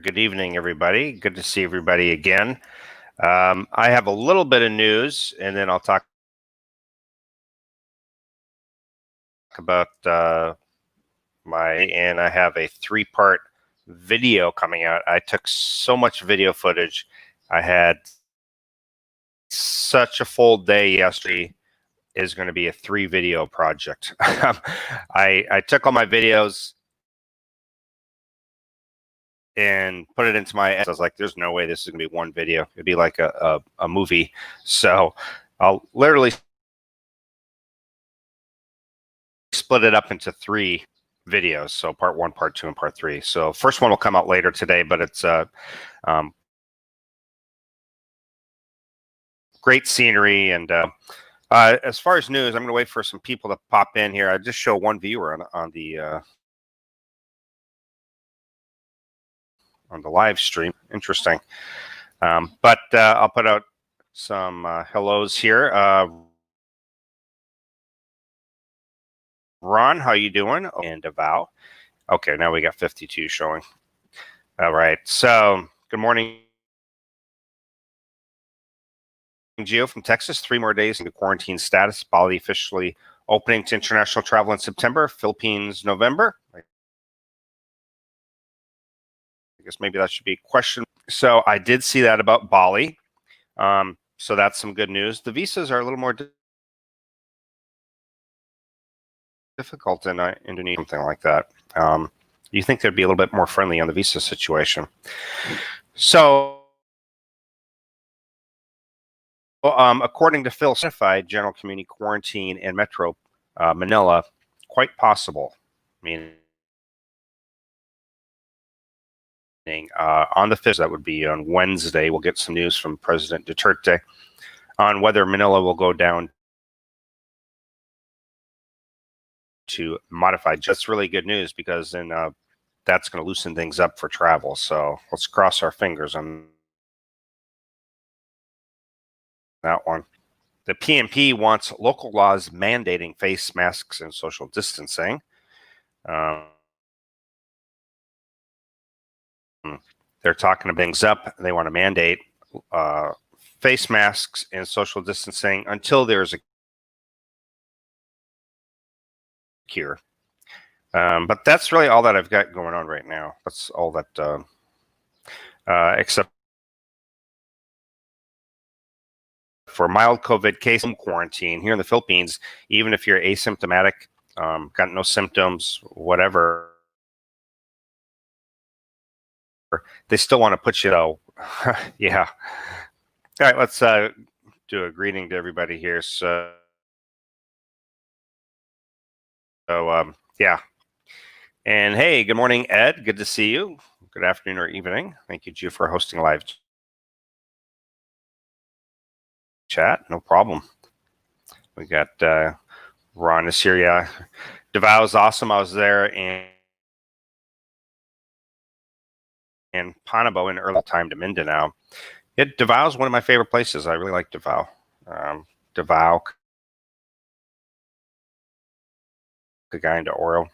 Good evening, everybody. Good to see everybody again. I have a little bit of news, and then I'll talk about and I have a 3-part video coming out. I took so much video footage. I had such a full day yesterday. Is going to be a 3-video project. I took all my videos and put it into my. I was like, "There's no way this is gonna be one video. It'd be like a movie." So I'll literally split it up into 3 videos. So part 1, part 2, and part 3. So first one will come out later today, but it's great scenery. And as far as news, I'm going to wait for some people to pop in here. I just show one viewer on the live stream. Interesting. But I'll put out some hellos here. Ron, how you doing? And Avow. Okay, now we got 52 showing. All right. So good morning, Gio from Texas. 3 more days into quarantine status. Bali officially opening to international travel in September. Philippines, November. I guess maybe that should be a question. So I did see that about Bali. So that's some good news. The visas are a little more difficult in Indonesia, something like that. You think they'd be a little bit more friendly on the visa situation. So, according to Phil, certified general community quarantine in Metro Manila, quite possible. Meaning, on the 5th, that would be on Wednesday, we'll get some news from President Duterte on whether Manila will go down to modified. That's really good news because then that's going to loosen things up for travel. So let's cross our fingers on that one. The PNP wants local laws mandating face masks and social distancing. They're talking things up. They want to mandate face masks and social distancing until there's a cure. But that's really all that I've got going on right now. That's all that, except for mild COVID case quarantine here in the Philippines. Even if you're asymptomatic, got no symptoms, whatever, they still want to put you out. Yeah. All right, let's do a greeting to everybody here. So yeah. And hey, good morning, Ed. Good to see you. Good afternoon or evening. Thank you, Ju, for hosting live chat. No problem. We got Ron is here. Yeah. Davao is awesome. I was there in Panabo in early time to Mindanao. Davao is one of my favorite places. I really like Davao. Davao, Cagayan de Oro.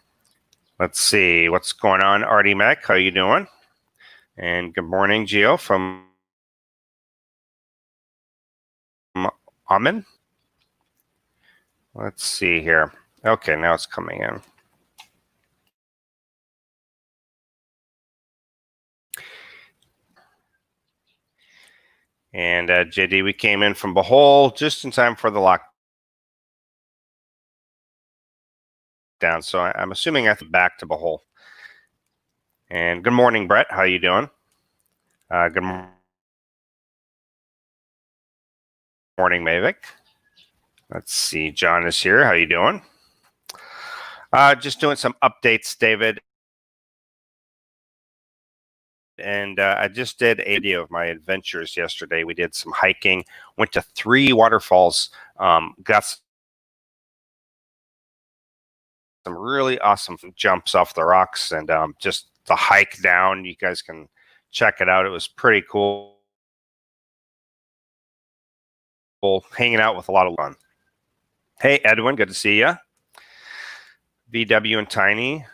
Let's see what's going on. Artie Mac, how you doing? And good morning, Gio from Amin. Let's see here. Okay, now it's coming in. And JD, we came in from Bohol just in time for the lockdown. So I'm assuming I have to back to Bohol. And good morning, Brett. How you doing? Good morning, Mavic. Let's see. John is here. How you doing? Just doing some updates, David. And I just did a video of my adventures yesterday. We did some hiking, went to 3 waterfalls, got some really awesome jumps off the rocks, and just the hike down. You guys can check it out. It was pretty cool. Hanging out with a lot of fun. Hey, Edwin, good to see you. VW and Tiny.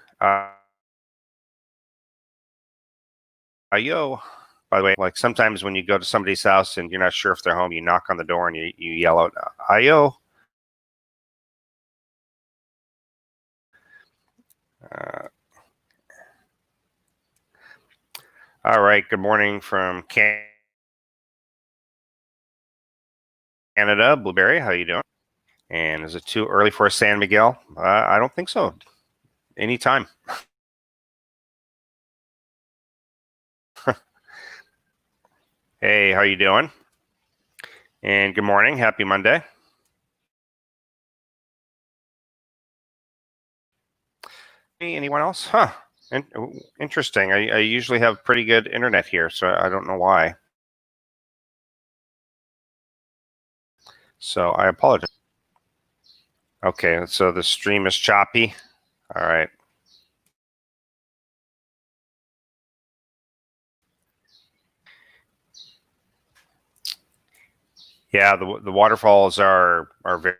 Ayo. By the way, like sometimes when you go to somebody's house and you're not sure if they're home, you knock on the door and you yell out, Ayo. All right. Good morning from Canada. Blueberry, how you doing? And is it too early for San Miguel? I don't think so. Anytime. Hey, how you doing? And good morning. Happy Monday. Anyone else? Huh. Interesting. I usually have pretty good internet here, so I don't know why. So I apologize. Okay, so the stream is choppy. All right. Yeah, the waterfalls are very,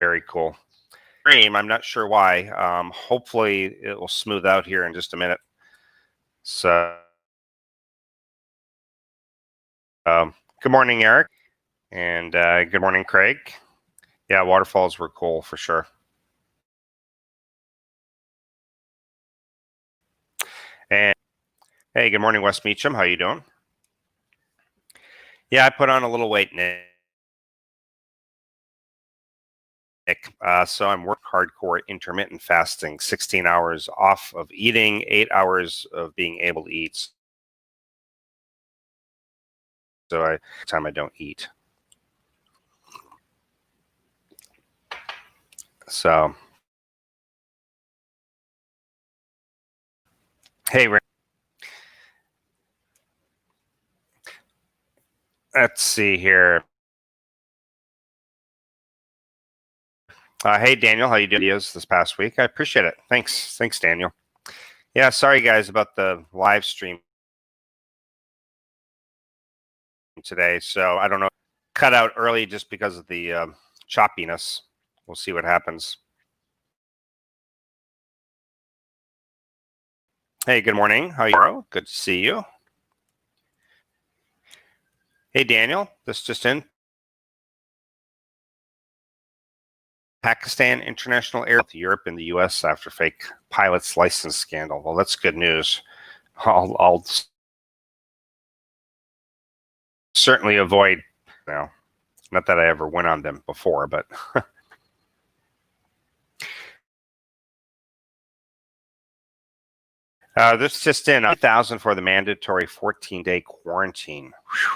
very cool. I'm not sure why. Hopefully it will smooth out here in just a minute. So, good morning, Eric, and good morning, Craig. Yeah, waterfalls were cool for sure. And hey, good morning, West Meacham. How you doing? Yeah, I put on a little weight, Nick. So I'm working hardcore intermittent fasting, 16 hours off of eating, 8 hours of being able to eat. So time I don't eat. So, hey, let's see here. Hey, Daniel, how you doing? Videos this past week, I appreciate it. Thanks, Daniel. Yeah, sorry guys about the live stream today. So I don't know, cut out early just because of the choppiness. We'll see what happens. Hey, good morning. How are you? Good to see you. Hey, Daniel, this just in. Pakistan International Air to Europe and the U.S. after fake pilot's license scandal. Well, that's good news. I'll certainly avoid now. Not that I ever went on them before, but this just in 8,000 for the mandatory 14-day quarantine. Whew.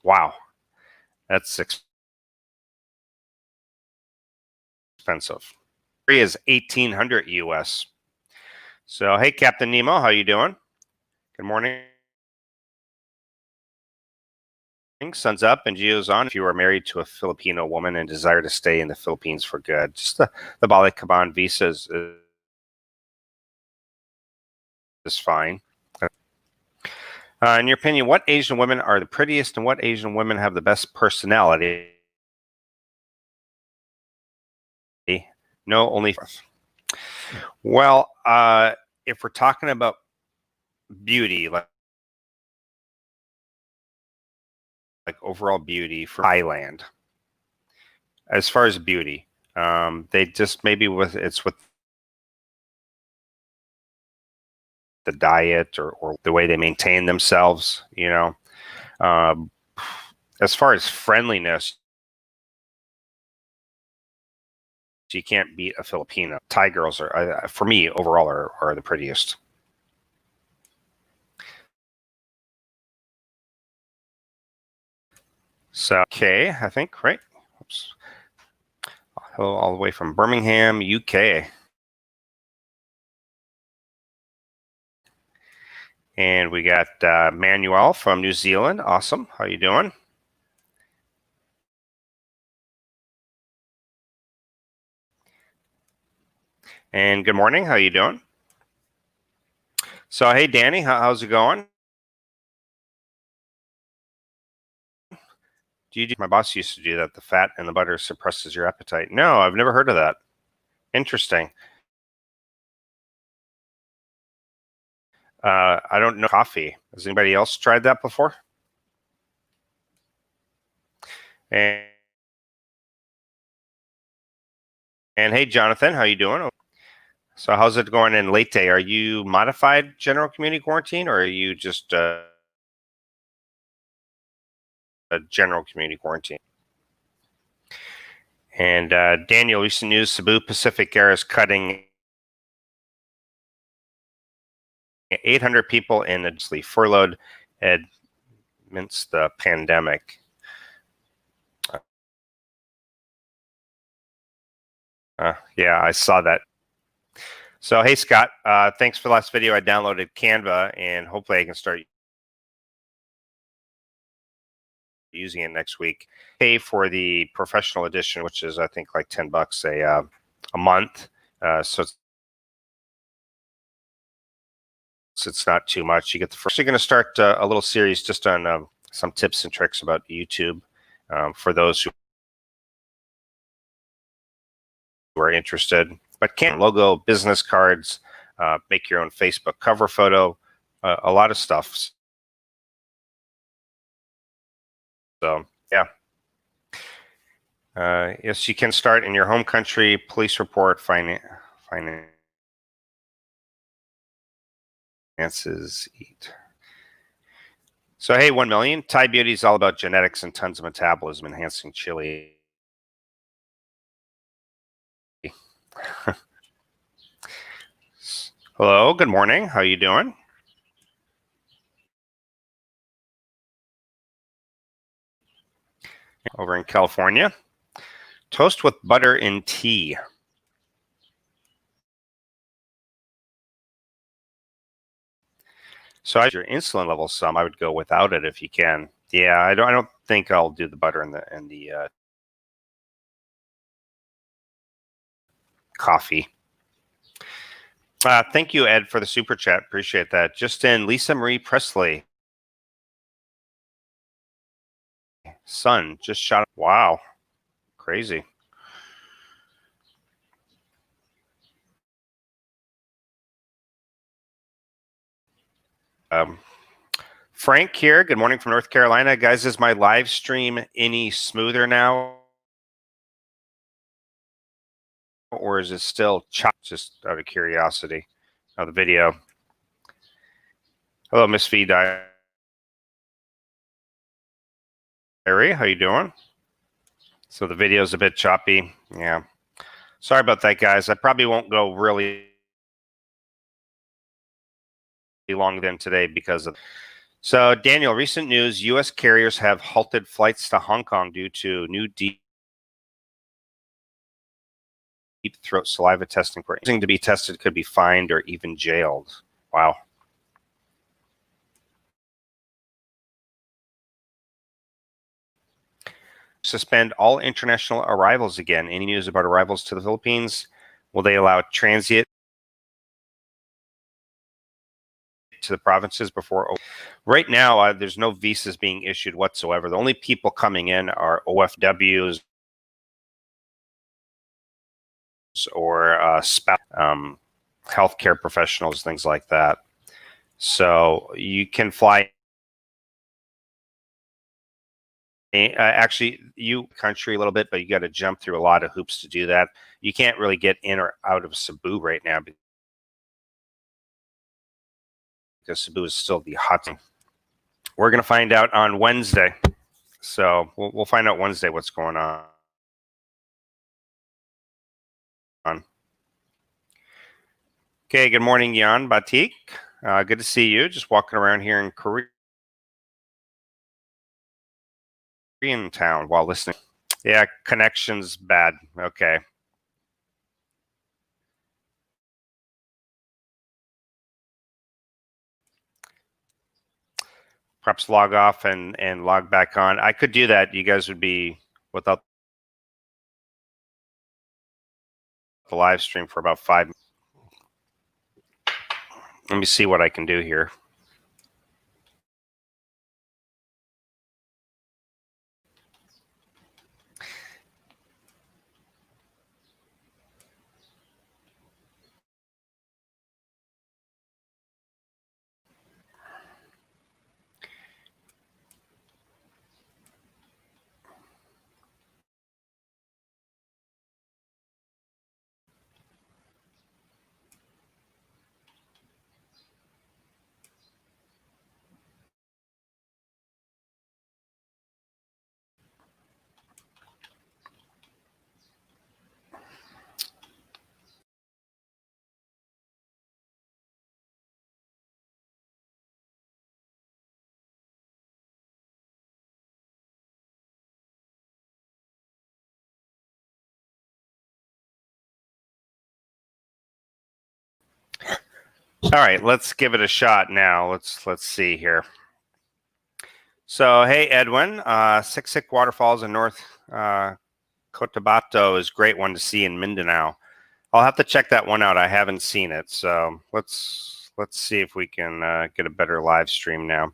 Wow, that's expensive. Is 1,800 US. So, hey, Captain Nemo, how you doing? Good morning. Sun's up and Geo's on. If you are married to a Filipino woman and desire to stay in the Philippines for good, just the Balik Kaban visa is fine. In your opinion, what Asian women are the prettiest and what Asian women have the best personality? No, only. Well, if we're talking about beauty, like overall beauty for Thailand, as far as beauty, they just maybe with the diet or the way they maintain themselves, you know. Um, as far as friendliness, you can't beat a Filipino. Thai girls are, for me, overall, are the prettiest. So, okay, I think, right? Oops. Hello, all the way from Birmingham, UK. And we got Manuel from New Zealand. Awesome. How you doing? And good morning. How you doing? So, hey, Danny, how's it going? My boss used to do that. The fat and the butter suppresses your appetite. No, I've never heard of that. Interesting. I don't know coffee. Has anybody else tried that before? And hey, Jonathan, how you doing? So how's it going in Leyte? Are you modified general community quarantine, or are you just a general community quarantine? And Daniel, recent news: Cebu Pacific Air is cutting 800 people in a furloughed amidst the pandemic. Yeah, I saw that. So, hey, Scott, thanks for the last video. I downloaded Canva, and hopefully I can start using it next week. Pay for the professional edition, which is, I think, like $10 a month. So it's not too much. You get the first. You're going to start a little series just on some tips and tricks about YouTube for those who are interested. But can logo, business cards, make your own Facebook cover photo, a lot of stuff. So yeah. Yes, you can start in your home country, police report, finances, eat. So hey, 1 million. Thai Beauty is all about genetics and tons of metabolism enhancing chili. Hello, good morning. How you doing? Over in California. Toast with butter and tea. So as your insulin level some, I would go without it if you can. Yeah, I don't think I'll do the butter and the coffee. Thank you, Ed, for the super chat. Appreciate that. Just in, Lisa Marie Presley. Son just shot. Wow, crazy. Frank here. Good morning from North Carolina, guys. Is my live stream any smoother now, or is it still chopped? Just out of curiosity. Oh, the video. Hello, Miss V Diary. How you doing? So the video's a bit choppy. Yeah. Sorry about that, guys. I probably won't go really long then today because of. So, Daniel, recent news: U.S. carriers have halted flights to Hong Kong due to new deep throat saliva testing. For anything to be tested could be fined or even jailed. Wow. Suspend all international arrivals again. Any news about arrivals to the Philippines? Will they allow transit to the provinces before? Right now, there's no visas being issued whatsoever. The only people coming in are OFWs or healthcare professionals, things like that. So you can fly. Actually, you country a little bit, but you got to jump through a lot of hoops to do that. You can't really get in or out of Cebu right now because Cebu is still the hot thing. We're going to find out on Wednesday. So we'll find out Wednesday what's going on. Okay, good morning, Jan Batik. Good to see you. Just walking around here in Korean town while listening. Yeah, connection's bad. Okay. Perhaps log off and log back on. I could do that. You guys would be without the live stream for about 5 minutes. Let me see what I can do here. All right, let's give it a shot now. Let's see here. So, hey, Edwin, Siksik Waterfalls in North Cotabato is a great one to see in Mindanao. I'll have to check that one out. I haven't seen it, so let's see if we can get a better live stream now.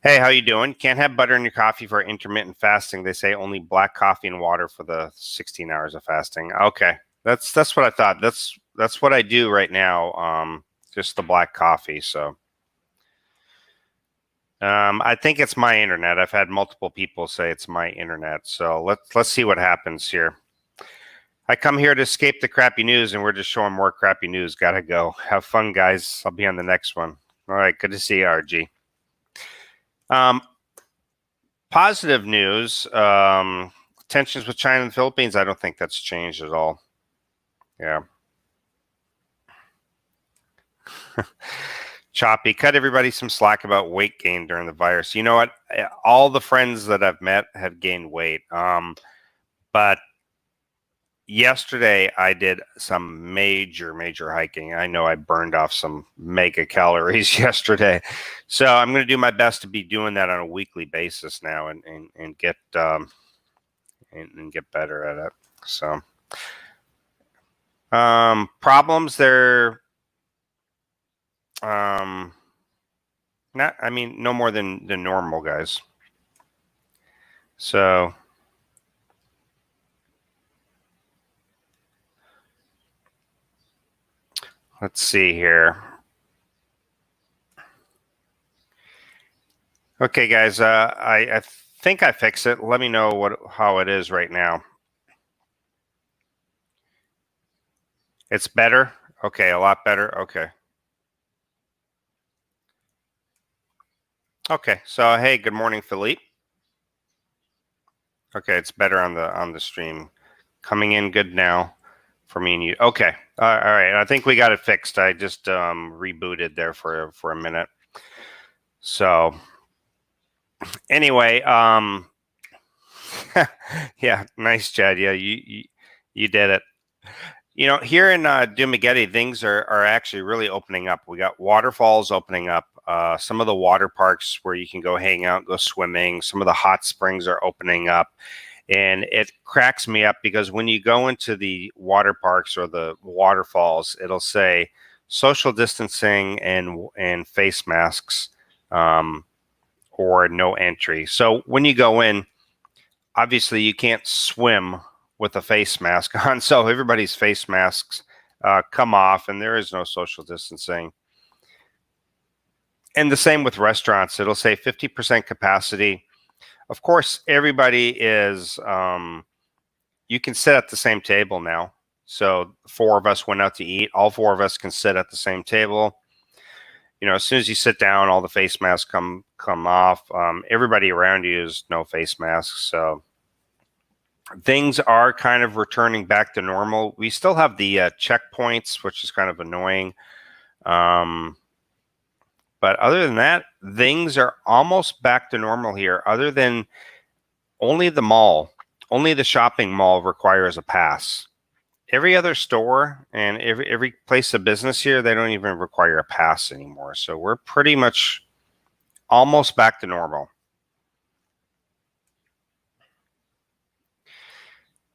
Hey, how you doing? Can't have butter in your coffee for intermittent fasting. They say only black coffee and water for the 16 hours of fasting. Okay, that's what I thought. That's what I do right now. Just the black coffee. So. I think it's my internet. I've had multiple people say it's my internet. So let's see what happens here. I come here to escape the crappy news, and we're just showing more crappy news. Gotta go. Have fun, guys. I'll be on the next one. All right. Good to see you, RG. Positive news. Tensions with China and the Philippines. I don't think that's changed at all. Yeah. Choppy, cut everybody some slack about weight gain during the virus. You know what? All the friends that I've met have gained weight. But yesterday I did some major hiking. I know I burned off some mega calories yesterday. So I'm going to do my best to be doing that on a weekly basis now and get and get better at it. So problems there. No more than normal, guys. So let's see here. Okay, guys, I think I fixed it. Let me know how it is right now. It's better? Okay, a lot better. Okay. Okay, so hey, good morning, Philippe. Okay, it's better on the stream. Coming in good now for me and you. Okay. All right. I think we got it fixed. I just rebooted there for a minute. So anyway, yeah, nice, Chad. Yeah, you did it. You know, here in Douma, things are actually really opening up. We got waterfalls opening up. Some of the water parks where you can go hang out, go swimming. Some of the hot springs are opening up. And it cracks me up because when you go into the water parks or the waterfalls, it'll say social distancing and face masks or no entry. So when you go in, obviously you can't swim with a face mask on. So everybody's face masks come off and there is no social distancing. And the same with restaurants. It'll say 50% capacity. Of course, everybody is, you can sit at the same table now. So 4 of us went out to eat. All 4 of us can sit at the same table. You know, as soon as you sit down, all the face masks come off. Everybody around you is no face masks. So things are kind of returning back to normal. We still have the checkpoints, which is kind of annoying. But other than that, things are almost back to normal here, other than only the mall. Only the shopping mall requires a pass. Every other store and every place of business here, they don't even require a pass anymore. So we're pretty much almost back to normal.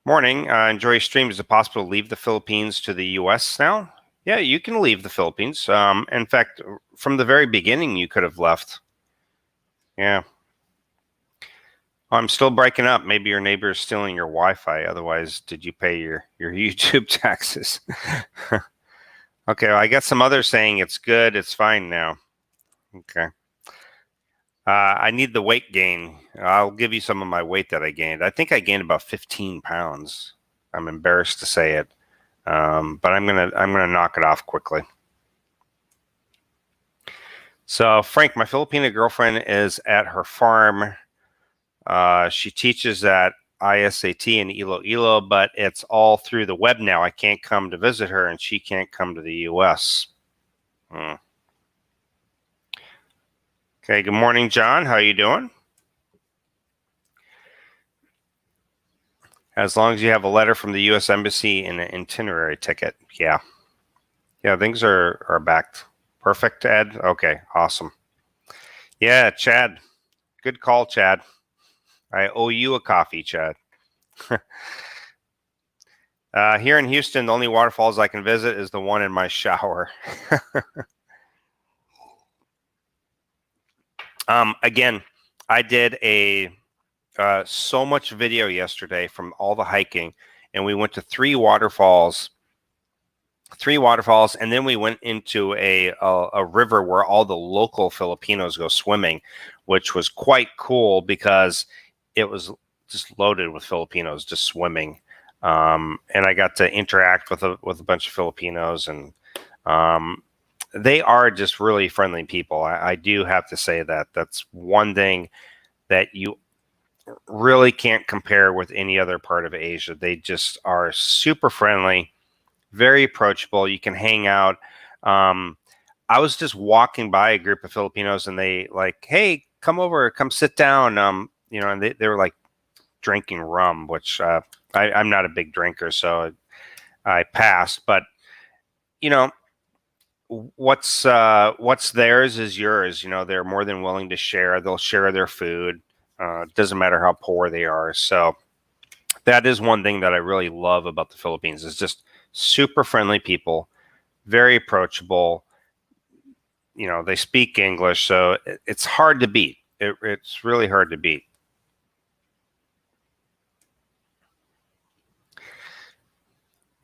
Morning. Enjoy your stream. Is it possible to leave the Philippines to the U.S. now? Yeah, you can leave the Philippines. In fact, from the very beginning, you could have left. Yeah. I'm still breaking up. Maybe your neighbor is stealing your Wi-Fi. Otherwise, did you pay your YouTube taxes? Okay, well, I got some others saying it's good. It's fine now. Okay. I need the weight gain. I'll give you some of my weight that I gained. I think I gained about 15 pounds. I'm embarrassed to say it, but I'm gonna knock it off quickly. So Frank, my Filipina girlfriend is at her farm. She teaches at ISAT in Iloilo, but it's all through the web now. I can't come to visit her, and she can't come to the U.S. Okay, good morning, John. How are you doing? As long as you have a letter from the U.S. Embassy and an itinerary ticket. Yeah. Yeah, things are back Perfect, Ed. Okay, awesome. Yeah, Chad. Good call, Chad. I owe you a coffee, Chad. Here in Houston, the only waterfalls I can visit is the one in my shower. Again, I did so much video yesterday from all the hiking, and we went to three waterfalls, and then we went into a river where all the local Filipinos go swimming, which was quite cool because it was just loaded with Filipinos just swimming. And I got to interact with a bunch of Filipinos, and they are just really friendly people. I do have to say that that's one thing that you really can't compare with any other part of Asia. They just are super friendly, very approachable. You can hang out. I was just walking by a group of Filipinos, and they like, hey, come over, come sit down. And they were like drinking rum, which I'm not a big drinker, so I passed. But you know, what's theirs is yours. They're more than willing to share. They'll share their food. Doesn't matter how poor they are. So that is one thing that I really love about the Philippines. Is just super friendly people, very approachable. They speak English, so it's hard to beat. It's really hard to beat.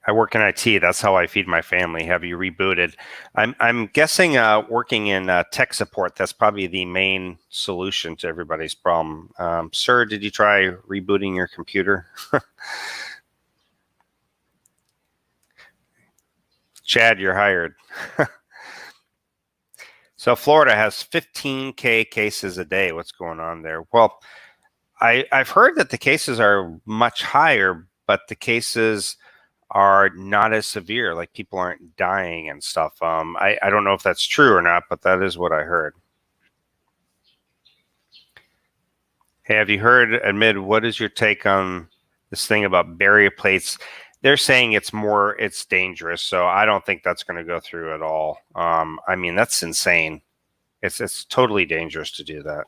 I work in IT. That's how I feed my family. Have you rebooted? I'm guessing working in tech support. That's probably the main solution to everybody's problem. Sir, did you try rebooting your computer? Chad, you're hired. So Florida has 15K cases a day. What's going on there? Well, I've heard that the cases are much higher, but the cases are not as severe. Like people aren't dying and stuff. I don't know if that's true or not, but that is what I heard. Hey, have you heard, Admit, what is your take on this thing about barrier plates? They're saying it's dangerous, so I don't think that's going to go through at all. I mean, that's insane. It's totally dangerous to do that.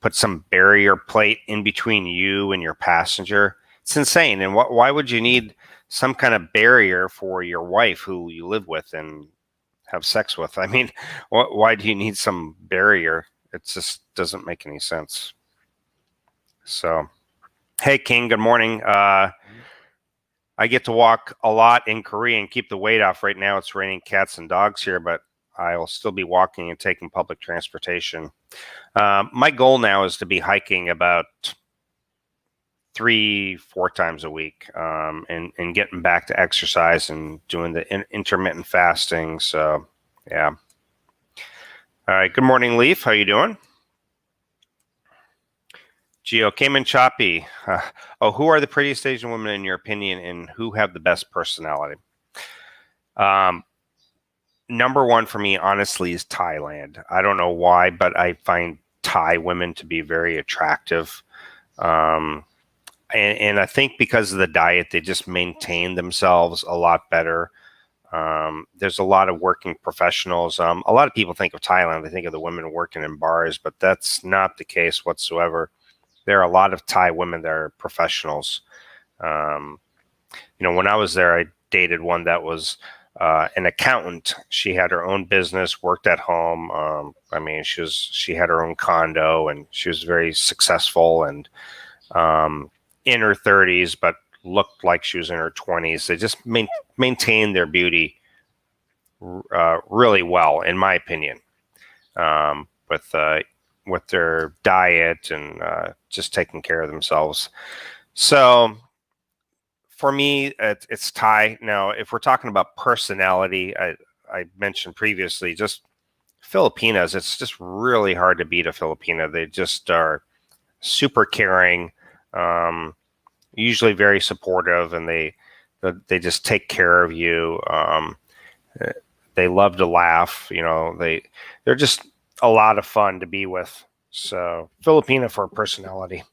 Put some barrier plate in between you and your passenger. It's insane. And why would you need some kind of barrier for your wife who you live with and have sex with? I mean, why do you need some barrier? It just doesn't make any sense. So, hey, King, good morning. I get to walk a lot in Korea and keep the weight off. Right now, it's raining cats and dogs here, but I'll still be walking and taking public transportation. My goal now is to be hiking about 3-4 times a week, and getting back to exercise and doing the intermittent fasting. So, yeah. All right. Good morning, Leaf. How you doing? Geo came in choppy. Who are the prettiest Asian women in your opinion, and who have the best personality? Number one for me, honestly, is Thailand. I don't know why, but I find Thai women to be very attractive. And I think because of the diet, they just maintain themselves a lot better. There's a lot of working professionals. A lot of people think of Thailand, they think of the women working in bars, but that's not the case whatsoever. There are a lot of Thai women that are professionals. When I was there, I dated one that was an accountant. She had her own business, worked at home. I mean, she had her own condo, and she was very successful and in her 30s, but looked like she was in her 20s. They just maintained their beauty really well, in my opinion, with their diet and just taking care of themselves. So for me, it's Thai. Now, if we're talking about personality, I mentioned previously, just Filipinas, it's just really hard to beat a Filipina. They just are super caring, usually very supportive, and they just take care of you. They love to laugh. They're just a lot of fun to be with. So Filipina for personality.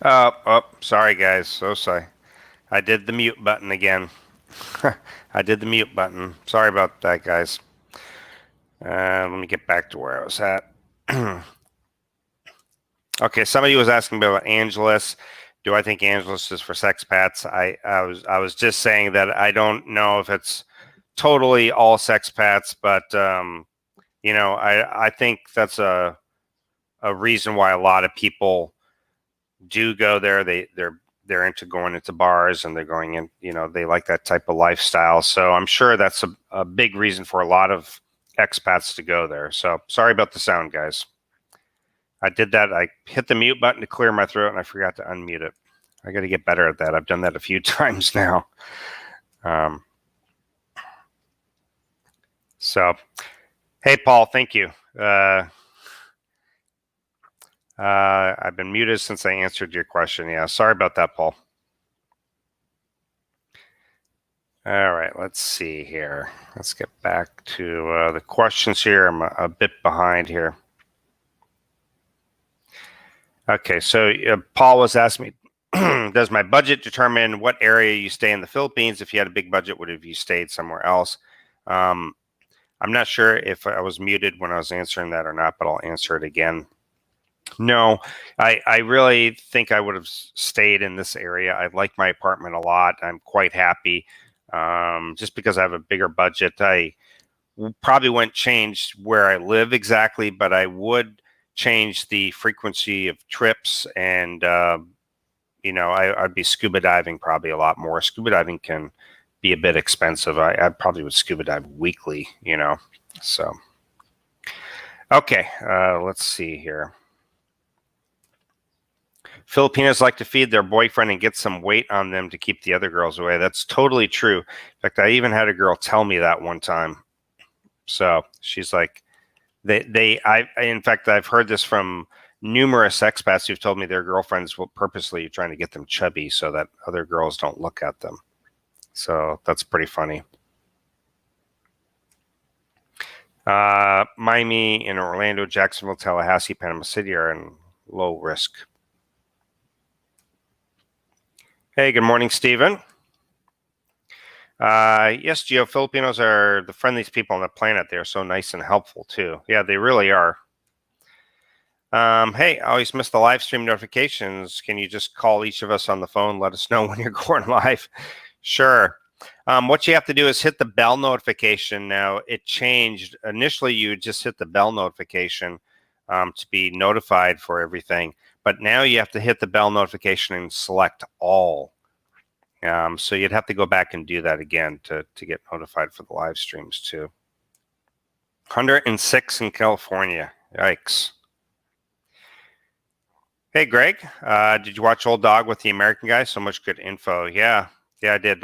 Oh, sorry guys. So sorry. I did the mute button again. I did the mute button. Sorry about that, guys. Let me get back to where I was at. Okay, somebody was asking me about Angelus. Do I think Angelus is for sexpats? I was just saying that I don't know if it's totally all sexpats, but I think that's a reason why a lot of people do go there. They're into going into bars and they're going in, they like that type of lifestyle. So I'm sure that's a big reason for a lot of expats to go there. So sorry about the sound, guys. I did that. I hit the mute button to clear my throat and I forgot to unmute it. I got to get better at that. I've done that a few times now. So, hey, Paul, thank you. I've been muted since I answered your question. Yeah, sorry about that, Paul. All right, let's see here. Let's get back to the questions here. I'm a bit behind here. Okay, so Paul was asking me, does my budget determine what area you stay in the Philippines? If you had a big budget, would have you stayed somewhere else? I'm not sure if I was muted when I was answering that or not, but I'll answer it again. No, I really think I would have stayed in this area. I like my apartment a lot. I'm quite happy. Just because I have a bigger budget, I probably wouldn't change where I live exactly, but I would change the frequency of trips and, I'd be scuba diving probably a lot more. Scuba diving can be a bit expensive. I probably would scuba dive weekly, so. Okay, let's see here. Filipinos like to feed their boyfriend and get some weight on them to keep the other girls away. That's totally true. In fact, I even had a girl tell me that one time. So she's like, in fact, I've heard this from numerous expats who've told me their girlfriends will purposely trying to get them chubby so that other girls don't look at them. So that's pretty funny. Miami and Orlando, Jacksonville, Tallahassee, Panama City are in low risk. Hey, good morning, Stephen. Yes, Gio, Filipinos are the friendliest people on the planet. They're so nice and helpful, too. Yeah, they really are. Hey, I always miss the live stream notifications. Can you just call each of us on the phone? Let us know when you're going live. Sure. What you have to do is hit the bell notification. Now, it changed. Initially, you just hit the bell notification to be notified for everything. But now you have to hit the bell notification and select all. So you'd have to go back and do that again to get notified for the live streams too. 106 in California. Yikes. Hey, Greg, did you watch Old Dog with the American Guy? So much good info. Yeah, I did.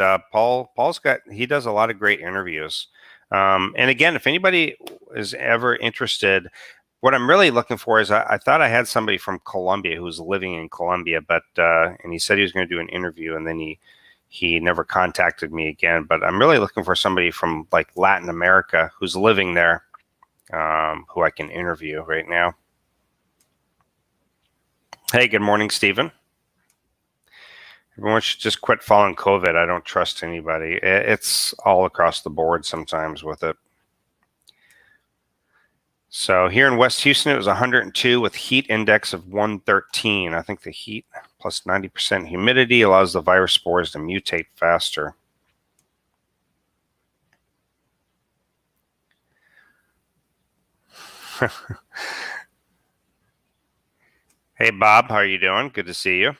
He does a lot of great interviews. And again, if anybody is ever interested, what I'm really looking for is I thought I had somebody from Colombia who's living in Colombia, but and he said he was going to do an interview, and then he never contacted me again. But I'm really looking for somebody from like Latin America who's living there, who I can interview right now. Hey, good morning, Stephen. Everyone should just quit following COVID. I don't trust anybody. It's all across the board sometimes with it. So here in West Houston, it was 102 with heat index of 113. I think the heat plus 90% humidity allows the virus spores to mutate faster. Hey, Bob, how are you doing? Good to see you.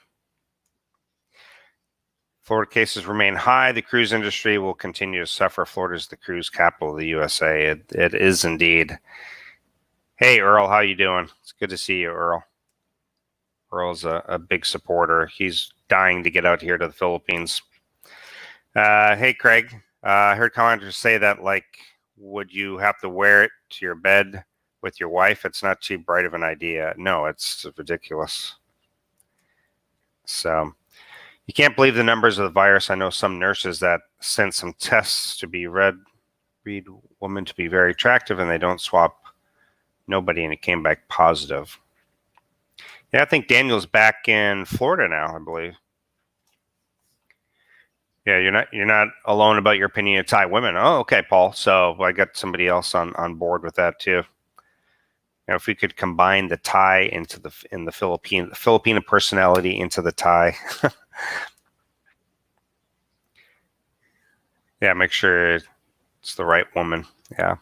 Florida cases remain high. The cruise industry will continue to suffer. Florida is the cruise capital of the USA. It is indeed. Hey, Earl, how you doing? It's good to see you, Earl. Earl's a big supporter. He's dying to get out here to the Philippines. Hey, Craig. I heard commenters say that, like, would you have to wear it to your bed with your wife? It's not too bright of an idea. No, it's ridiculous. So you can't believe the numbers of the virus. I know some nurses that sent some tests to be read women to be very attractive, and they don't swap nobody, and it came back positive. Yeah, I think Daniel's back in Florida now, I believe. Yeah, you're not alone about your opinion of Thai women. Oh, okay, Paul. So I got somebody else on board with that too. If we could combine the Thai into the Filipina personality into the Thai. Yeah, make sure it's the right woman. Yeah.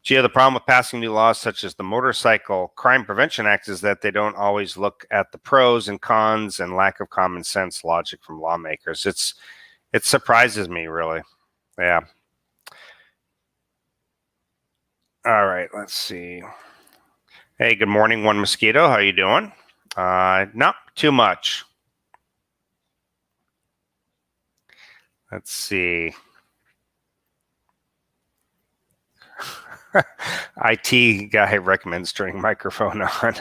Gee, the problem with passing new laws such as the Motorcycle Crime Prevention Act is that they don't always look at the pros and cons and lack of common sense logic from lawmakers. It surprises me, really. Yeah. All right, let's see. Hey, good morning, One Mosquito. How you doing? Not too much. Let's see. IT guy recommends turning microphone on.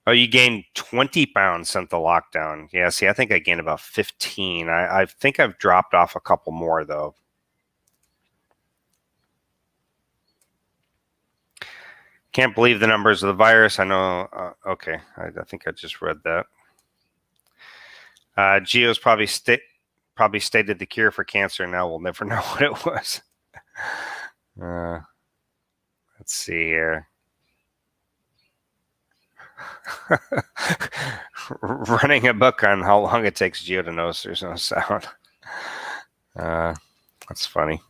Oh, you gained 20 pounds since the lockdown. Yeah, see, I think I gained about 15. I think I've dropped off a couple more, though. Can't believe the numbers of the virus. I know. Okay, I think I just read that. Geo's probably stated the cure for cancer. Now we'll never know what it was. Let's see here. Running a book on how long it takes Geo to notice there's no sound. That's funny.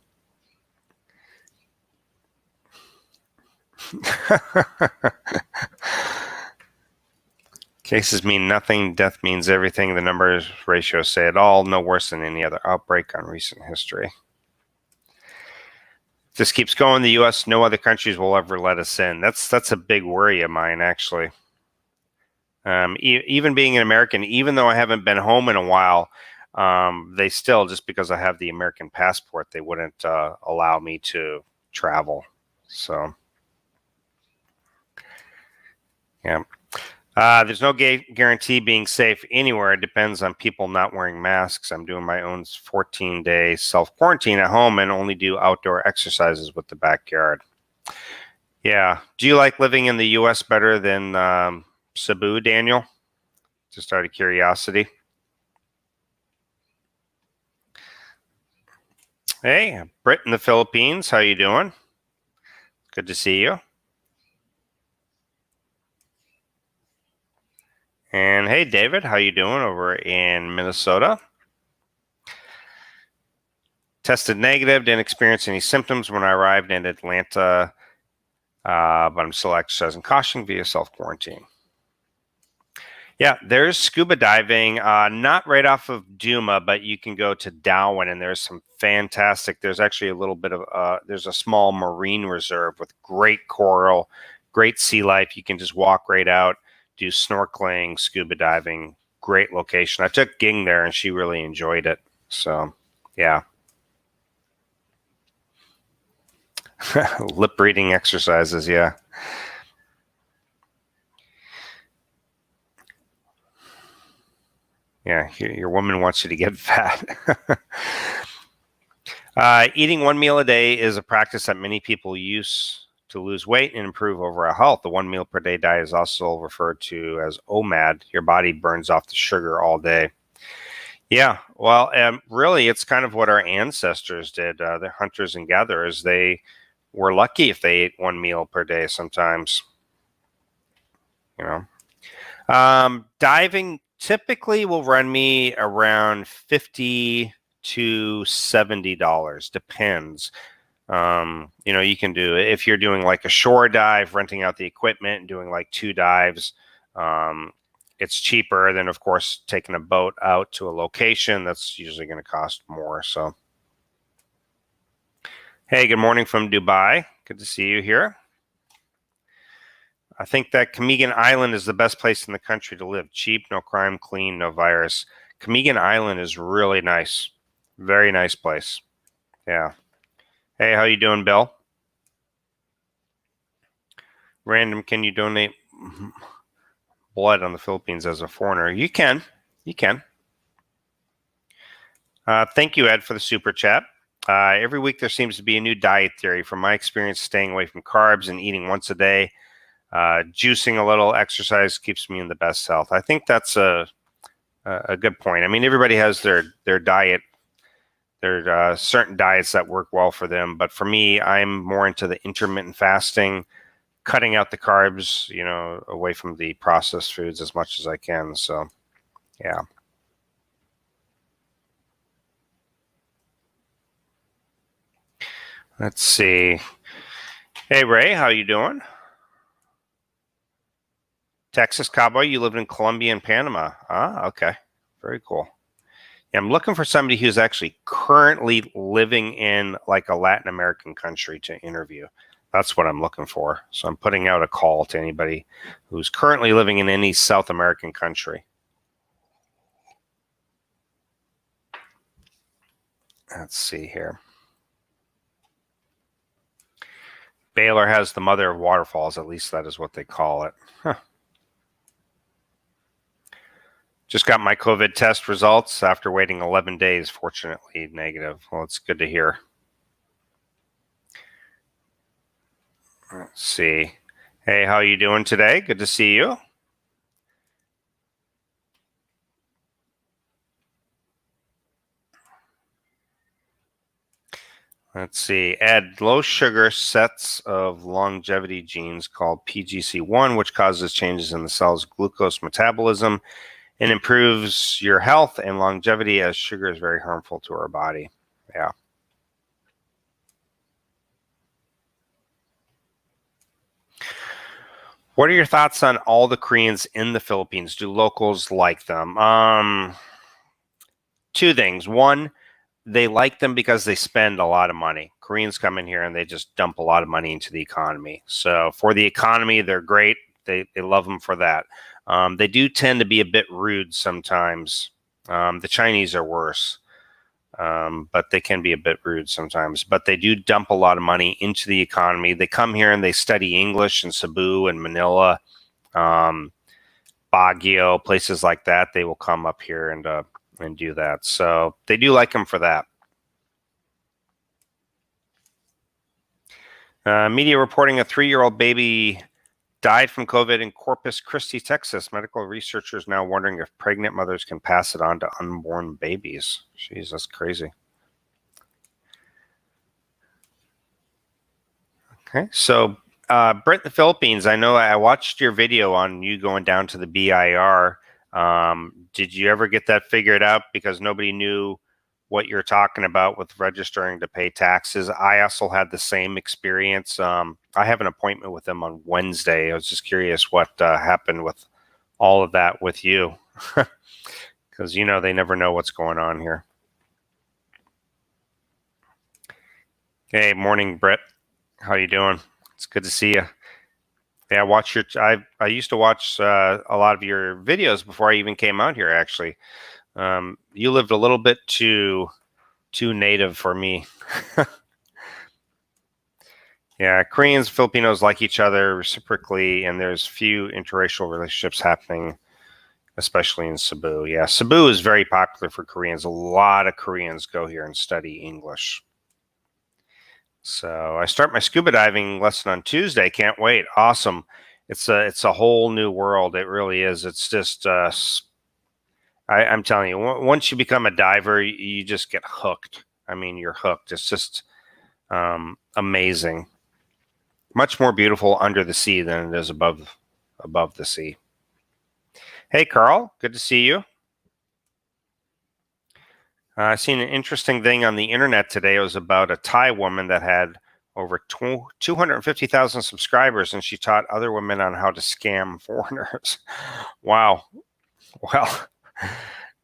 Cases mean nothing. Death means everything. The numbers ratios say it all. No worse than any other outbreak on recent history. If this keeps going, the U.S., no other countries will ever let us in. That's a big worry of mine, actually. Even being an American, even though I haven't been home in a while, they still, just because I have the American passport, they wouldn't allow me to travel. So, yeah. There's no guarantee being safe anywhere. It depends on people not wearing masks. I'm doing my own 14-day self-quarantine at home and only do outdoor exercises with the backyard. Yeah. Do you like living in the U.S. better than Cebu, Daniel? Just out of curiosity. Hey, Britt in the Philippines. How you doing? Good to see you. And hey, David, how you doing over in Minnesota? Tested negative, didn't experience any symptoms when I arrived in Atlanta, but I'm still exercising caution via self-quarantine. Yeah, there's scuba diving, not right off of Douma, but you can go to Darwin, and there's some fantastic. There's actually a little bit of there's a small marine reserve with great coral, great sea life. You can just walk right out, do snorkeling, scuba diving. Great location. I took Ging there, and she really enjoyed it. So, yeah. Lip reading exercises, yeah. Yeah, your woman wants you to get fat. Eating one meal a day is a practice that many people use to lose weight and improve overall health. The 1 meal per day diet is also referred to as OMAD. Your body burns off the sugar all day. Yeah, well, really, it's kind of what our ancestors did. The hunters and gatherers, they were lucky if they ate 1 meal per day sometimes. You know, diving typically will run me around $50 to $70. Depends. You can do, if you're doing like a shore dive, renting out the equipment and doing like 2 dives. It's cheaper than, of course, taking a boat out to a location. That's usually going to cost more. So, hey, good morning from Dubai. Good to see you here. I think that Camiguin Island is the best place in the country to live. Cheap, no crime, clean, no virus. Camiguin Island is really nice. Very nice place. Yeah. Hey, how you doing, Bill? Random, can you donate blood on the Philippines as a foreigner? You can. You can. Thank you, Ed, for the super chat. Every week there seems to be a new diet theory. From my experience, staying away from carbs and eating once a day Juicing a little, exercise keeps me in the best health. I think that's a good point. I mean, everybody has their diet. There are certain diets that work well for them, but for me, I'm more into the intermittent fasting, cutting out the carbs, away from the processed foods as much as I can. So, yeah. Let's see. Hey, Ray, how you doing? Texas Cowboy, you lived in Colombia and Panama. Ah, okay. Very cool. Yeah, I'm looking for somebody who's actually currently living in like a Latin American country to interview. That's what I'm looking for. So I'm putting out a call to anybody who's currently living in any South American country. Let's see here. Baylor has the mother of waterfalls. At least that is what they call it. Huh. Just got my COVID test results after waiting 11 days. Fortunately, negative. Well, it's good to hear. Let's see. Hey, how you doing today? Good to see you. Let's see. Add low sugar sets of longevity genes called PGC1, which causes changes in the cell's glucose metabolism and improves your health and longevity, as sugar is very harmful to our body. Yeah. What are your thoughts on all the Koreans in the Philippines? Do locals like them? Two things. One, they like them because they spend a lot of money. Koreans come in here and they just dump a lot of money into the economy. So for the economy, they're great. They love them for that. They do tend to be a bit rude sometimes. The Chinese are worse, but they can be a bit rude sometimes. But they do dump a lot of money into the economy. They come here and they study English in Cebu and Manila, Baguio, places like that. They will come up here and do that. So they do like them for that. Media reporting a 3-year-old baby died from COVID in Corpus Christi, Texas. Medical researchers now wondering if pregnant mothers can pass it on to unborn babies. Jeez, that's crazy. Okay, so Brent, the Philippines. I know I watched your video on you going down to the BIR. Did you ever get that figured out? Because nobody knew what you're talking about with registering to pay taxes. I also had the same experience. I have an appointment with them on Wednesday. I was just curious what happened with all of that with you, because they never know what's going on here. Hey, morning, Brett. How you doing? It's good to see you. Yeah, I used to watch a lot of your videos before I even came out here. Actually, you lived a little bit too native for me. Yeah, Koreans, Filipinos like each other reciprocally, and there's few interracial relationships happening, especially in Cebu. Yeah, Cebu is very popular for Koreans. A lot of Koreans go here and study English. So I start my scuba diving lesson on Tuesday. Can't wait. Awesome. It's a whole new world. It really is. It's just I'm telling you, once you become a diver, you just get hooked. I mean, you're hooked. It's just amazing. Much more beautiful under the sea than it is above the sea. Hey, Carl. Good to see you. I seen an interesting thing on the internet today. It was about a Thai woman that had over 250,000 subscribers, and she taught other women on how to scam foreigners. Wow. Well,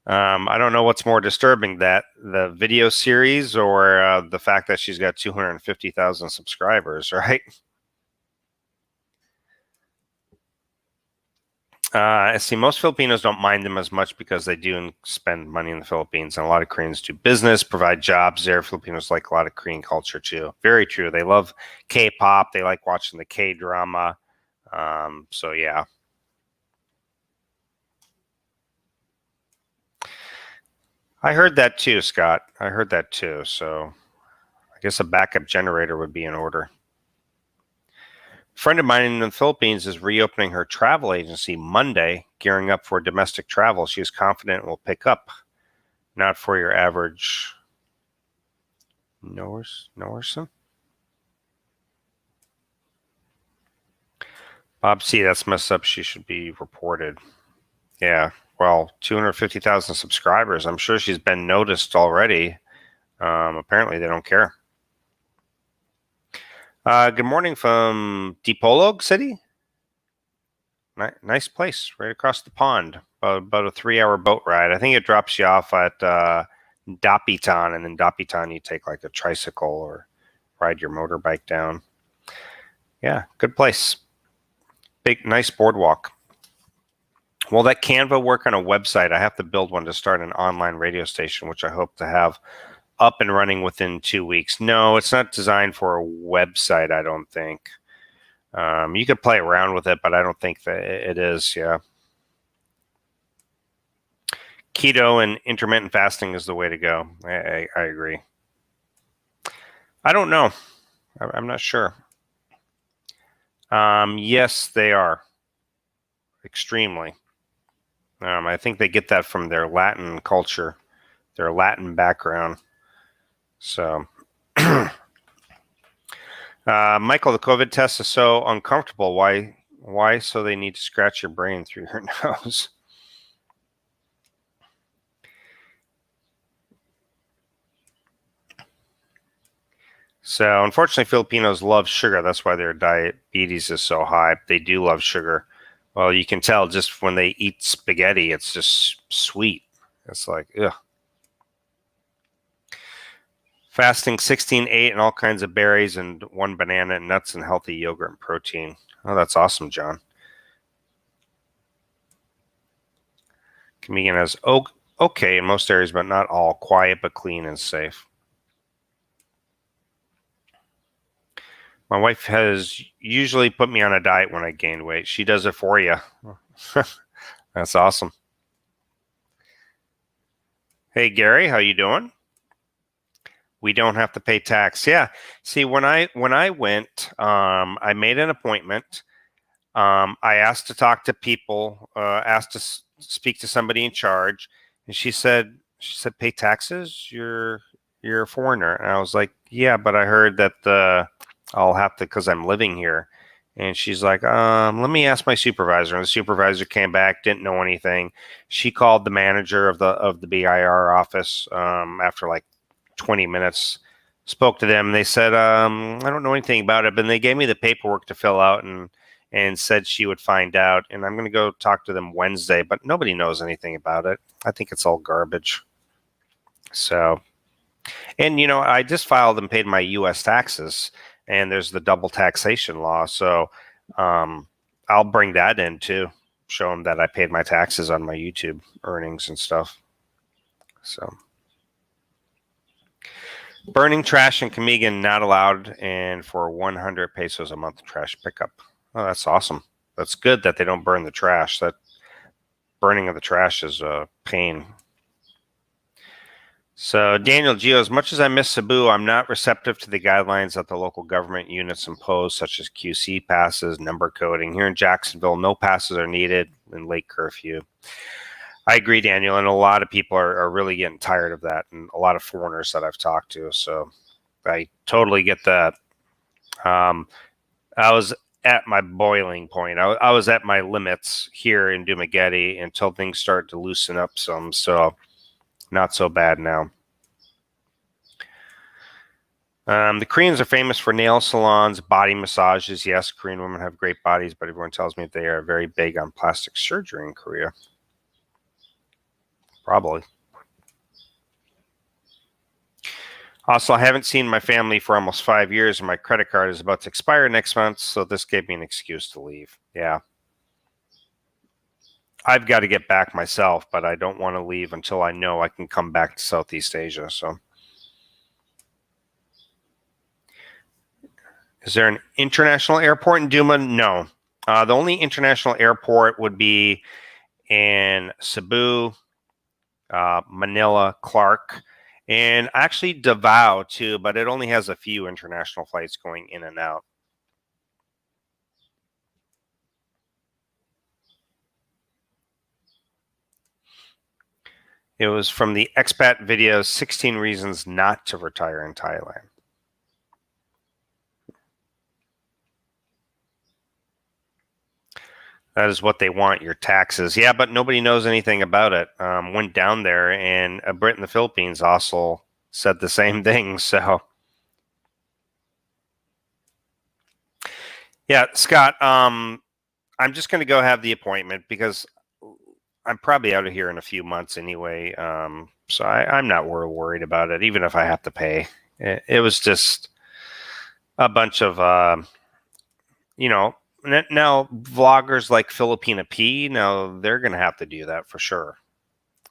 I don't know what's more disturbing, that the video series or the fact that she's got 250,000 subscribers, right? I see most Filipinos don't mind them as much because they do spend money in the Philippines, and a lot of Koreans do business, provide jobs there. Filipinos like a lot of Korean culture too. Very true. They love K-pop. They like watching the K-drama. So yeah. I heard that too, Scott. I heard that too. So I guess a backup generator would be in order. Friend of mine in the Philippines is reopening her travel agency Monday, gearing up for domestic travel. She is confident it will pick up. Not for your average Norson. Bob C, that's messed up. She should be reported. Yeah, well, 250,000 subscribers. I'm sure she's been noticed already. Apparently, they don't care. Good morning from Dipolog City. Nice place, right across the pond. About a 3-hour boat ride. I think it drops you off at Dapitan, and in Dapitan you take like a tricycle or ride your motorbike down. Yeah, good place. Big, nice boardwalk. Will that Canva work on a website? I have to build one to start an online radio station, which I hope to have up and running within 2 weeks. No, it's not designed for a website, I don't think. You could play around with it, but I don't think that it is. Yeah. Keto and intermittent fasting is the way to go. I agree. I don't know. I'm not sure. Yes, they are. Extremely. I think they get that from their Latin culture, their Latin background. So, Michael, the COVID test is so uncomfortable. Why? So they need to scratch your brain through your nose. So, unfortunately, Filipinos love sugar. That's why their diabetes is so high. They do love sugar. Well, you can tell just when they eat spaghetti, it's just sweet. It's like, ugh. Fasting 16-8 and all kinds of berries and 1 banana and nuts and healthy yogurt and protein. Oh, that's awesome, John. Comedian has okay in most areas, but not all. Quiet but clean and safe. My wife has usually put me on a diet when I gained weight. She does it for you. That's awesome. Hey, Gary, how you doing? We don't have to pay tax. Yeah. See, when I went, I made an appointment. I asked to talk to people, asked to speak to somebody in charge, and she said, pay taxes. You're a foreigner. And I was like, yeah, but I heard that I'll have to because I'm living here. And she's like, let me ask my supervisor. And the supervisor came back, didn't know anything. She called the manager of the BIR office after like 20 minutes. Spoke to them. They said, I don't know anything about it, but they gave me the paperwork to fill out and said she would find out. And I'm going to go talk to them Wednesday, but nobody knows anything about it. I think it's all garbage. So, and I just filed and paid my U.S. taxes, and there's the double taxation law. So I'll bring that in too, show them that I paid my taxes on my YouTube earnings and stuff. So. Burning trash in Camigan not allowed, and for 100 pesos a month trash pickup. Oh, that's awesome. That's good that they don't burn the trash. That burning of the trash is a pain. So Daniel Gio, as much as I miss Cebu, I'm not receptive to the guidelines that the local government units impose, such as QC passes, number coding. Here in Jacksonville, no passes are needed in late curfew. I agree, Daniel, and a lot of people are really getting tired of that, and a lot of foreigners that I've talked to. So I totally get that. I was at my boiling point. I was at my limits here in Dumaguete until things started to loosen up some. So not so bad now. The Koreans are famous for nail salons, body massages. Yes, Korean women have great bodies, but everyone tells me they are very big on plastic surgery in Korea. Probably. Also, I haven't seen my family for almost 5 years, and my credit card is about to expire next month, so this gave me an excuse to leave. Yeah. I've got to get back myself, but I don't want to leave until I know I can come back to Southeast Asia. So, is there an international airport in Douma? No. The only international airport would be in Cebu, Manila, Clark, and actually Davao too, but it only has a few international flights going in and out. It was from the expat video, 16 Reasons Not to Retire in Thailand. That is what they want, your taxes. Yeah, but nobody knows anything about it. Went down there, and a Brit in the Philippines also said the same thing. So, yeah, Scott, I'm just going to go have the appointment because I'm probably out of here in a few months anyway. So I'm not worried about it, even if I have to pay. It was just a bunch of, you know, now vloggers like Filipina P, now they're going to have to do that for sure.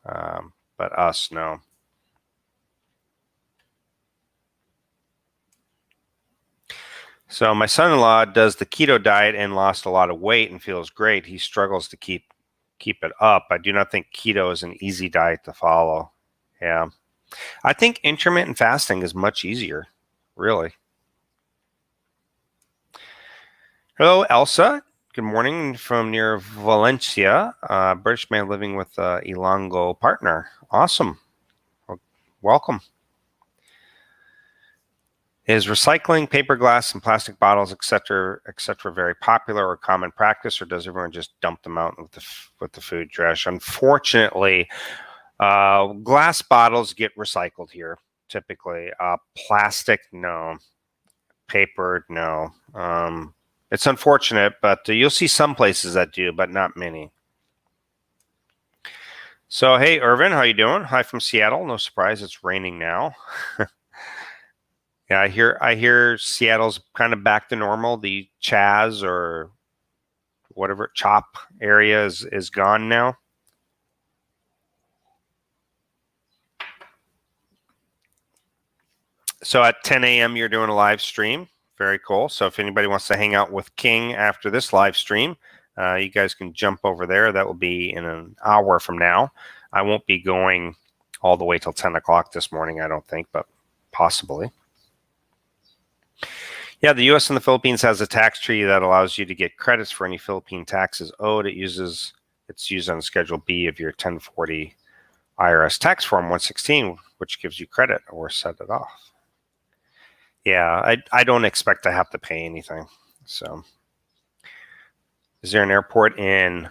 But us, no. So my son-in-law does the keto diet and lost a lot of weight and feels great. He struggles to keep it up. I do not think keto is an easy diet to follow. Yeah. I think intermittent fasting is much easier, really. Hello, Elsa. Good morning from near Valencia. British man living with a Ilongo partner. Awesome. Well, welcome. Is recycling paper, glass, and plastic bottles, etc., very popular or common practice, or does everyone just dump them out with the food trash? Unfortunately, glass bottles get recycled here typically. Plastic, no. Paper, no. It's unfortunate, but you'll see some places that do, but not many. So, hey, Irvin, how you doing? Hi from Seattle. No surprise, it's raining now. Yeah, I hear Seattle's kind of back to normal. The Chaz or whatever Chop area is gone now. So at 10 a.m. you're doing a live stream. Very cool. So if anybody wants to hang out with King after this live stream, you guys can jump over there. That will be in an hour from now. I won't be going all the way till 10 o'clock this morning, I don't think, but possibly. Yeah, the U.S. and the Philippines has a tax treaty that allows you to get credits for any Philippine taxes owed. It's used on Schedule B of your 1040 IRS tax form 116, which gives you credit or set it off. Yeah, I don't expect to have to pay anything. So, is there an airport in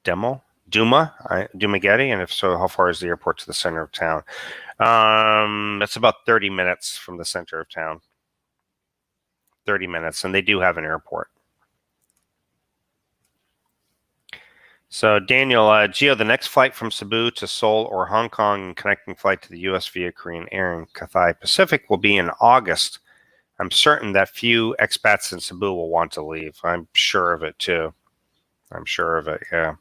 Douma, Dumaguete? And if so, how far is the airport to the center of town? It's about 30 minutes from the center of town. 30 minutes, and they do have an airport. So Daniel, Gio, the next flight from Cebu to Seoul or Hong Kong and connecting flight to the U.S. via Korean Air and Cathay Pacific will be in August. I'm certain that few expats in Cebu will want to leave. I'm sure of it too. I'm sure of it, yeah.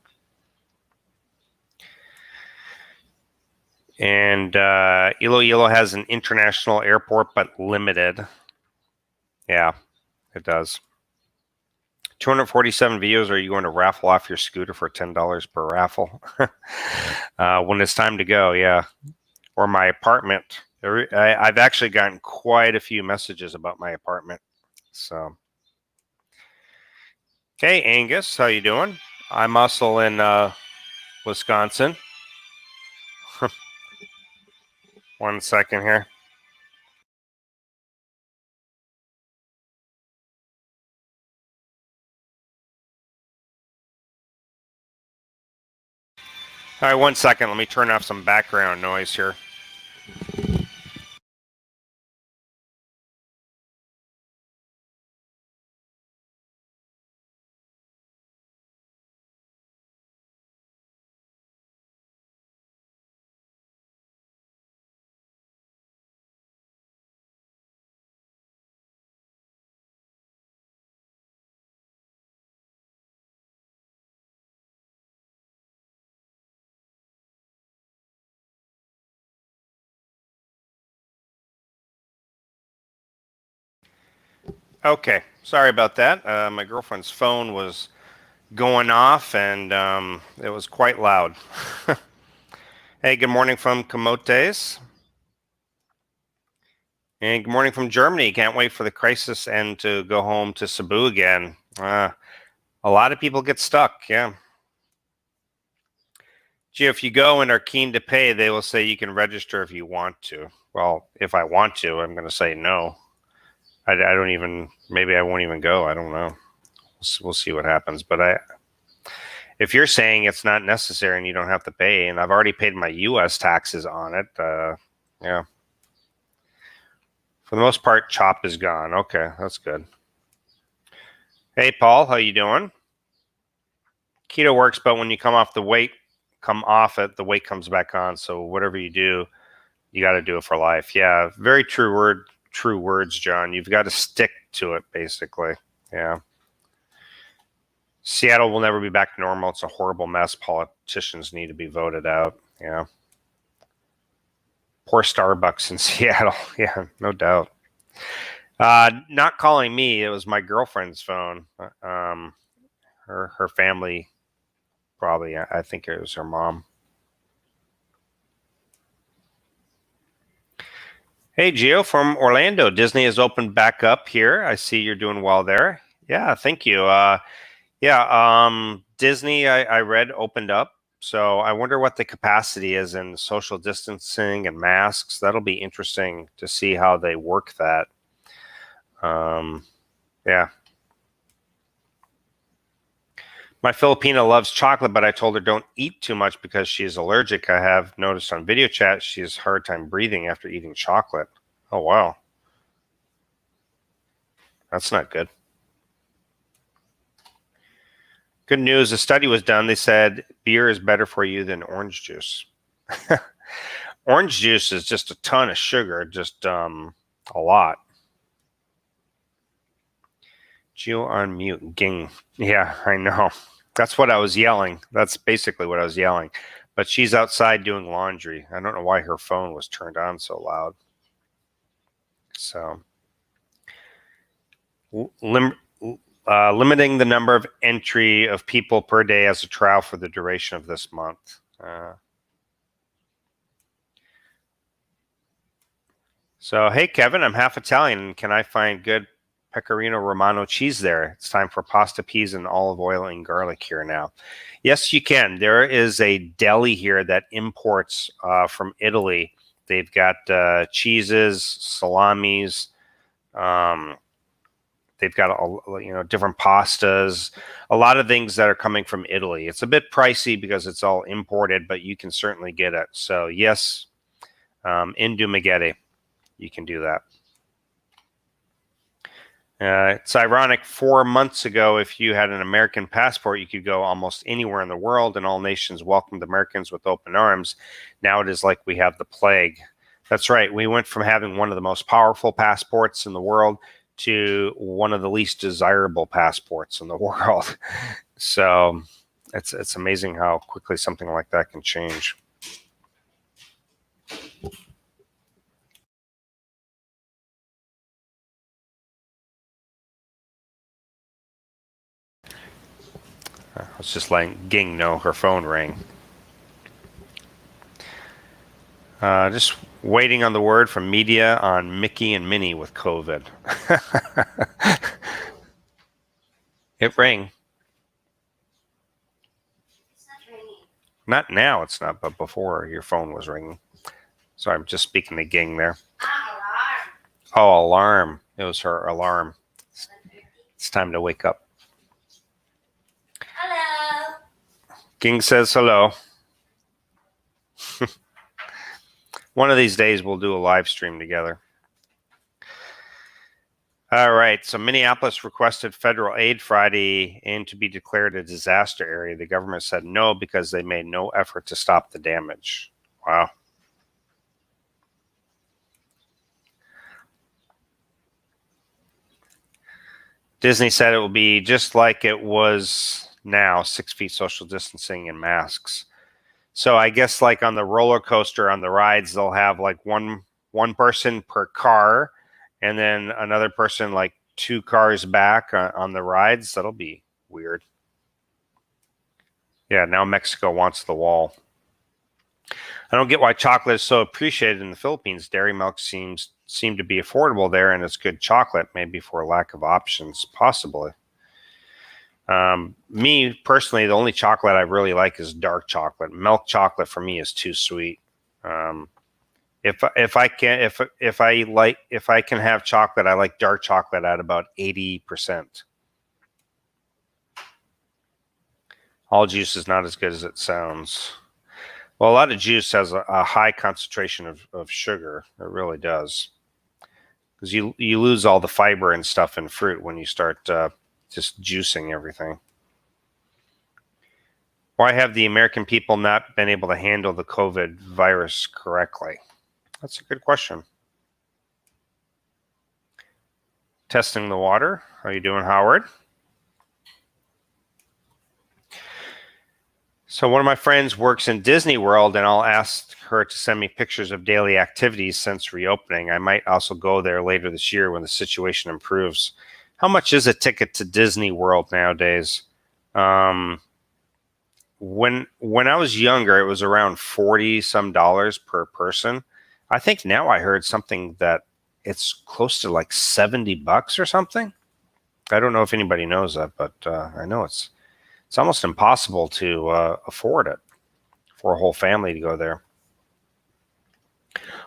And Iloilo has an international airport, but limited. Yeah, it does. 247 videos. Are you going to raffle off your scooter for $10 per raffle? When it's time to go, yeah. Or my apartment. I've actually gotten quite a few messages about my apartment. So, okay, Angus, how you doing? I'm also in Wisconsin. 1 second here. All right, 1 second. Let me turn off some background noise here. Okay, sorry about that. My girlfriend's phone was going off, and it was quite loud. Hey, good morning from Camotes. And good morning from Germany. Can't wait for the crisis and to go home to Cebu again. A lot of people get stuck, yeah. Gee, if you go and are keen to pay, they will say you can register if you want to. Well, if I want to, I'm going to say no. I don't even, maybe I won't even go. I don't know. We'll see what happens. But if you're saying it's not necessary and you don't have to pay, and I've already paid my U.S. taxes on it, yeah. For the most part, CHOP is gone. Okay, that's good. Hey, Paul, how you doing? Keto works, but when you come off it, the weight comes back on. So whatever you do, you got to do it for life. Yeah, very true words, John. You've got to stick to it, basically. Yeah. Seattle will never be back to normal. It's a horrible mess. Politicians need to be voted out. Yeah. Poor Starbucks in Seattle. Yeah, no doubt. Not calling me. It was my girlfriend's phone. Her family, probably. I think it was her mom. Hey, Gio from Orlando. Disney has opened back up here. I see you're doing well there. Yeah, thank you. Disney, I read, opened up. So I wonder what the capacity is in social distancing and masks. That'll be interesting to see how they work that. Yeah. My Filipina loves chocolate, but I told her don't eat too much because she's allergic. I have noticed on video chat she has a hard time breathing after eating chocolate. Oh, wow. That's not good. Good news, a study was done. They said beer is better for you than orange juice. Orange juice is just a ton of sugar, just a lot. Geo on mute, ging. Yeah, I know. That's what I was yelling. That's basically what I was yelling. But she's outside doing laundry. I don't know why her phone was turned on so loud. So, limiting the number of entry of people per day as a trial for the duration of this month. So, hey, Kevin, I'm half Italian. Can I find good Pecorino Romano cheese there? It's time for pasta, peas, and olive oil and garlic here now. Yes, you can. There is a deli here that imports from Italy. They've got cheeses, salamis. They've got different pastas, a lot of things that are coming from Italy. It's a bit pricey because it's all imported, but you can certainly get it. So yes, in Douma, you can do that. It's ironic, 4 months ago, if you had an American passport, you could go almost anywhere in the world and all nations welcomed Americans with open arms. Now it is like we have the plague. That's right. We went from having one of the most powerful passports in the world to one of the least desirable passports in the world. So it's amazing how quickly something like that can change. I was just letting Ging know her phone rang. Just waiting on the word from media on Mickey and Minnie with COVID. It rang. It's not ringing. Not now, it's not, but before your phone was ringing. So I'm just speaking to Ging there. Alarm. Oh, alarm. It was her alarm. It's time to wake up. Hello. Ging says hello. One of these days we'll do a live stream together. All right. So Minneapolis requested federal aid Friday and to be declared a disaster area. The government said no because they made no effort to stop the damage. Wow. Disney said it will be just like it was now, 6 feet social distancing and masks. So I guess like on the roller coaster, on the rides, they'll have like one person per car, and then another person like 2 cars back on the rides. That'll be weird. Yeah, now Mexico wants the wall. I don't get why chocolate is so appreciated in the Philippines. Dairy milk seem to be affordable there, and it's good chocolate, maybe for lack of options, possibly. Me personally, the only chocolate I really like is dark chocolate. Milk chocolate for me is too sweet. Um, if I can have chocolate, I like dark chocolate at about 80%. All juice is not as good as it sounds. Well, a lot of juice has a high concentration of sugar. It really does, because you lose all the fiber and stuff in fruit when you start just juicing everything. Why have the American people not been able to handle the COVID virus correctly? That's a good question. Testing the water. How you doing, Howard? So one of my friends works in Disney World, and I'll ask her to send me pictures of daily activities since reopening. I might also go there later this year when the situation improves. How much is a ticket to Disney World nowadays? When I was younger, it was around 40 some dollars per person. I think now I heard something that it's close to like $70 or something. I don't know if anybody knows that, but I know it's almost impossible to afford it for a whole family to go there.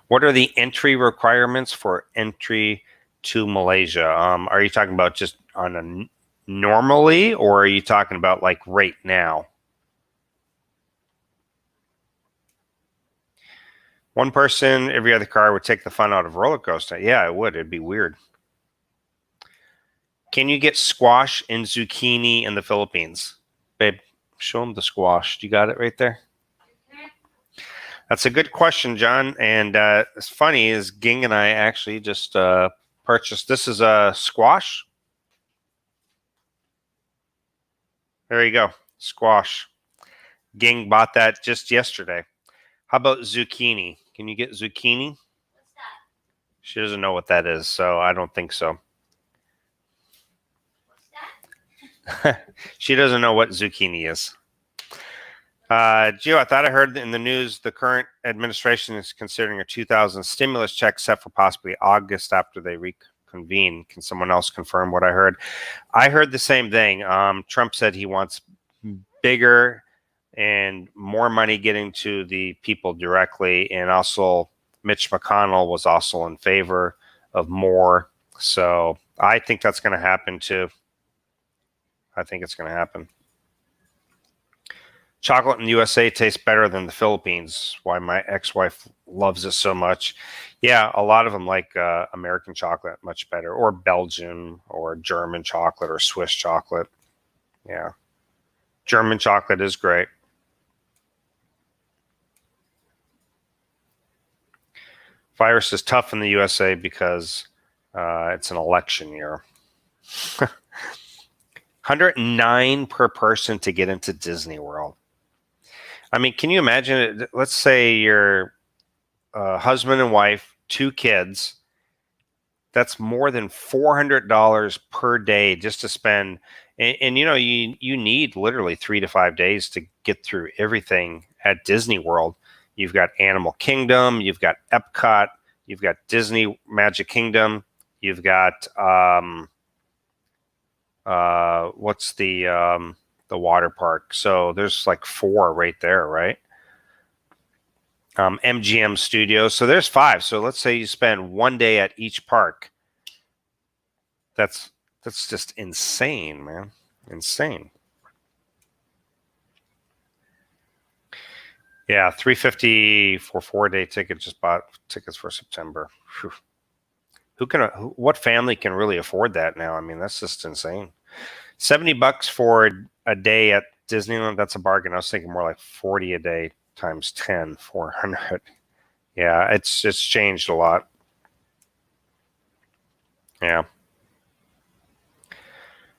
What are the entry requirements for entry to Malaysia? Are you talking about just on a normally, or are you talking about like right now? One person, every other car would take the fun out of roller coaster. Yeah, it would. It'd be weird. Can you get squash and zucchini in the Philippines? Babe, show them the squash. You got it right there? That's a good question, John. And it's funny is Ging and I actually just purchased. This is a squash. There you go, squash. Ging bought that just yesterday. How about zucchini? Can you get zucchini? What's that? She doesn't know what that is, so I don't think so. What's that? She doesn't know what zucchini is. Gio, I thought I heard in the news the current administration is considering a 2000 stimulus check set for possibly August after they reconvene. Can someone else confirm what I heard? I heard the same thing. Trump said he wants bigger and more money getting to the people directly, and also Mitch McConnell was also in favor of more. So I think that's going to happen too. I think it's going to happen. Chocolate in the USA tastes better than the Philippines. Why my ex-wife loves it so much. Yeah, a lot of them like American chocolate much better, or Belgian, or German chocolate, or Swiss chocolate. Yeah, German chocolate is great. Virus is tough in the USA because it's an election year. 109 per person to get into Disney World. I mean, can you imagine it? Let's say you're husband and wife, 2 kids. That's more than $400 per day just to spend. And you know, you need literally 3 to 5 days to get through everything at Disney World. You've got Animal Kingdom, you've got Epcot, you've got Disney Magic Kingdom, you've got what's the water park? So there's like 4 right there, right? MGM Studios. So there's 5. So let's say you spend 1 day at each park. That's just insane, man. Insane. Yeah, $350 for 4-day ticket. Just bought tickets for September. Whew. What family can really afford that now? I mean, that's just insane. $70 for a day at Disneyland. That's a bargain. I was thinking more like 40 a day times 10, 400. Yeah, it's changed a lot. Yeah.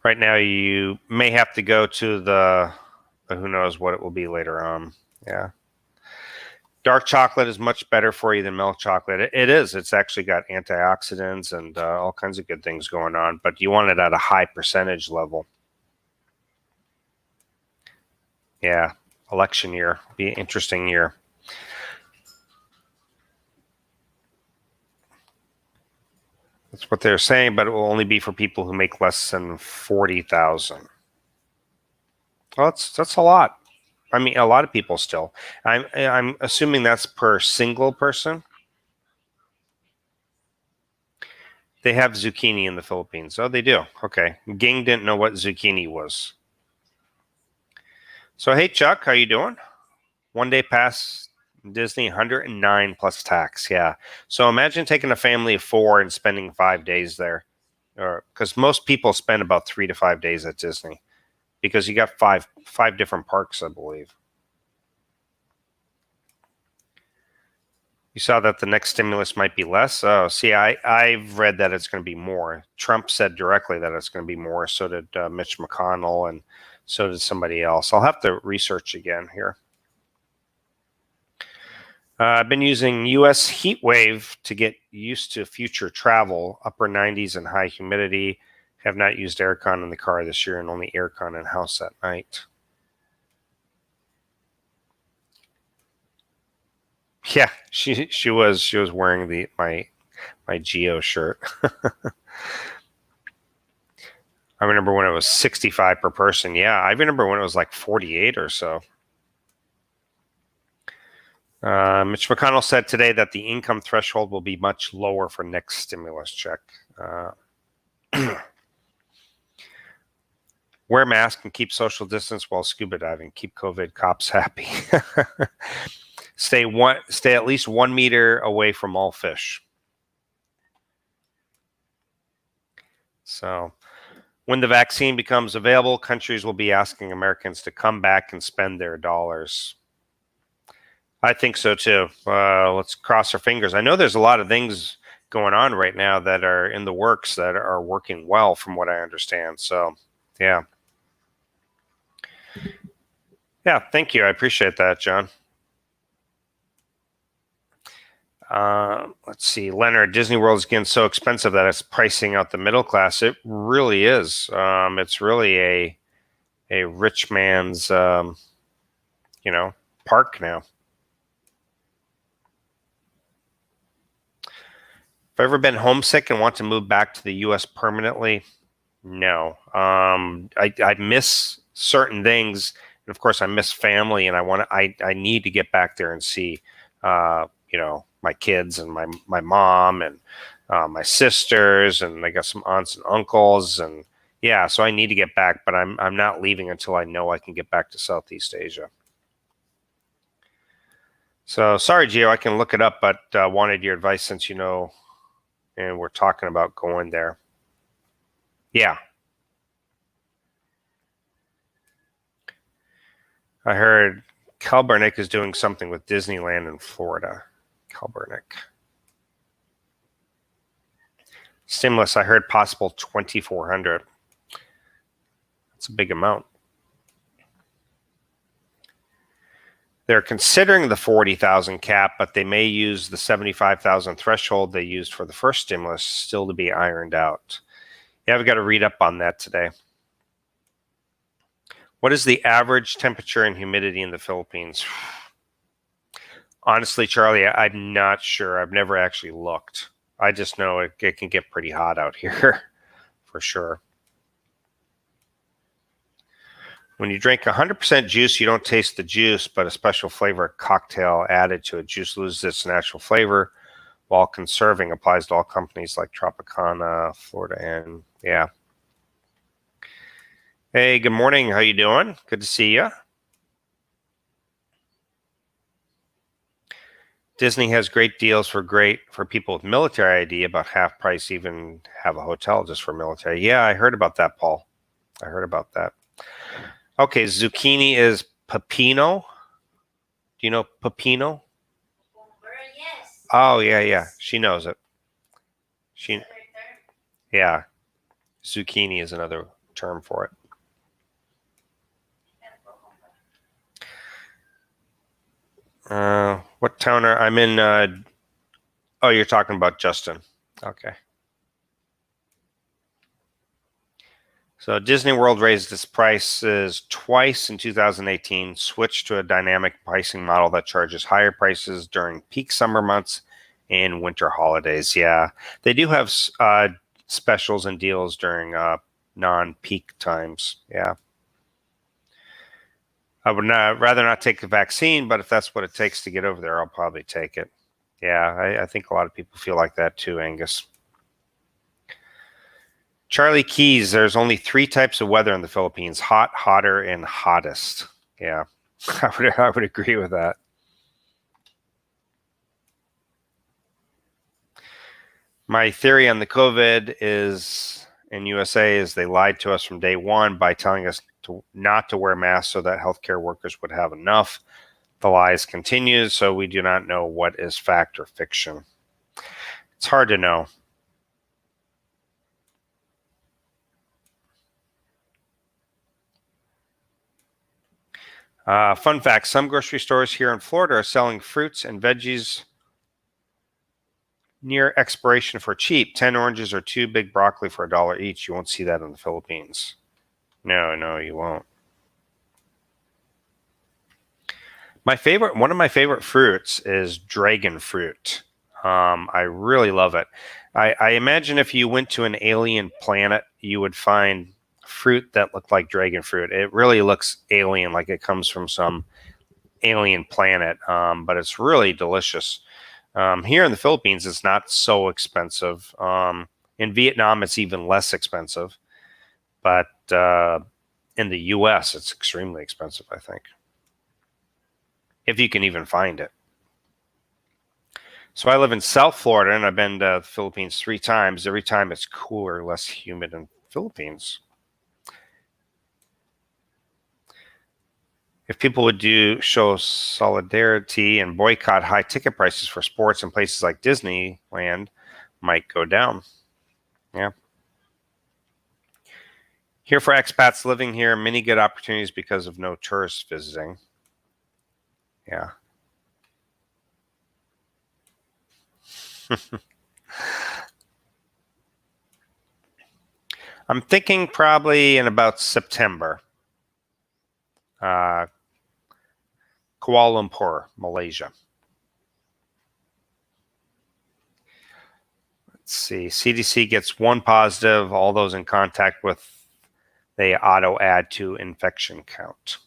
Right now, you may have to go to the who knows what it will be later on. Yeah. Dark chocolate is much better for you than milk chocolate. It is. It's actually got antioxidants and all kinds of good things going on, but you want it at a high percentage level. Yeah. Election year. Be an interesting year. That's what they're saying, but it will only be for people who make less than 40,000. Well, that's a lot. I mean, a lot of people still. I'm assuming that's per single person. They have zucchini in the Philippines. Oh, they do. Okay. Ging didn't know what zucchini was. So, hey, Chuck, how you doing? One day pass Disney, 109 plus tax. Yeah. So imagine taking a family of 4 and spending 5 days there, or because most people spend about 3 to 5 days at Disney, because you got five different parks, I believe. You saw that the next stimulus might be less. Oh, see, I've read that it's going to be more. Trump said directly that it's going to be more. So did Mitch McConnell, and so did somebody else. I'll have to research again here. I've been using US heat wave to get used to future travel, upper 90s and high humidity. Have not used aircon in the car this year, and only aircon in house at night. Yeah, she was wearing my Geo shirt. I remember when it was 65 per person. Yeah, I remember when it was like 48 or so. Mitch McConnell said today that the income threshold will be much lower for next stimulus check. Wear a mask and keep social distance while scuba diving. Keep COVID cops happy. Stay at least 1 meter away from all fish. So, when the vaccine becomes available, countries will be asking Americans to come back and spend their dollars. I think so too. Let's cross our fingers. I know there's a lot of things going on right now that are in the works that are working well, from what I understand. So, yeah. Yeah, thank you. I appreciate that, John. Let's see. Leonard, Disney World is getting so expensive that it's pricing out the middle class. It really is. It's really a rich man's, park now. Have I ever been homesick and want to move back to the U.S. permanently? No. I miss certain things, and of course, I miss family, and I need to get back there and see, my kids and my mom and my sisters, and I got some aunts and uncles, and yeah, so I need to get back, but I'm not leaving until I know I can get back to Southeast Asia. So sorry, Gio, I can look it up, but wanted your advice since you know, and we're talking about going there. Yeah. I heard Kalbernick is doing something with Disneyland in Florida. Kalbernick. Stimulus, I heard possible 2,400. That's a big amount. They're considering the 40,000 cap, but they may use the 75,000 threshold they used for the first stimulus still to be ironed out. Yeah, I've got to read up on that today. What is the average temperature and humidity in the Philippines? Honestly, Charlie, I'm not sure. I've never actually looked. I just know it can get pretty hot out here, for sure. When you drink 100% juice, you don't taste the juice, but a special flavor cocktail added to it. Juice loses its natural flavor, while conserving applies to all companies like Tropicana, Florida, and yeah. Hey, good morning. How you doing? Good to see you. Disney has great deals for people with military ID, about half price, even have a hotel just for military. Yeah, I heard about that, Paul. I heard about that. Okay, zucchini is pepino. Do you know pepino? Yes. Oh, yeah. She knows it. Yeah. Zucchini is another term for it. What town I'm in? Oh, you're talking about Justin. Okay. So Disney World raised its prices twice in 2018, switched to a dynamic pricing model that charges higher prices during peak summer months and winter holidays. Yeah, they do have specials and deals during non-peak times. Yeah. I would rather not take the vaccine, but if that's what it takes to get over there, I'll probably take it. Yeah, I think a lot of people feel like that too, Angus. Charlie Keys, there's only 3 types of weather in the Philippines: hot, hotter, and hottest. Yeah, I would agree with that. My theory on the COVID is in USA is they lied to us from day one by telling us not to wear masks so that healthcare workers would have enough. The lies continue, so we do not know what is fact or fiction. It's hard to know. Fun fact, some grocery stores here in Florida are selling fruits and veggies near expiration for cheap. 10 oranges or 2 big broccoli for $1 each. You won't see that in the Philippines. No, you won't. One of my favorite fruits is dragon fruit. I really love it. I imagine if you went to an alien planet, you would find fruit that looked like dragon fruit. It really looks alien, like it comes from some alien planet, but it's really delicious. Here in the Philippines, it's not so expensive. In Vietnam, it's even less expensive. But in the US, it's extremely expensive, I think, if you can even find it. So I live in South Florida, and I've been to the Philippines 3 times. Every time it's cooler, less humid in the Philippines. If people would show solidarity and boycott high ticket prices for sports in places like Disneyland, might go down. Yeah. Here for expats living here, many good opportunities because of no tourists visiting. Yeah. I'm thinking probably in about September. Kuala Lumpur, Malaysia. Let's see. CDC gets 1 positive. All those in contact with, they auto add to infection count.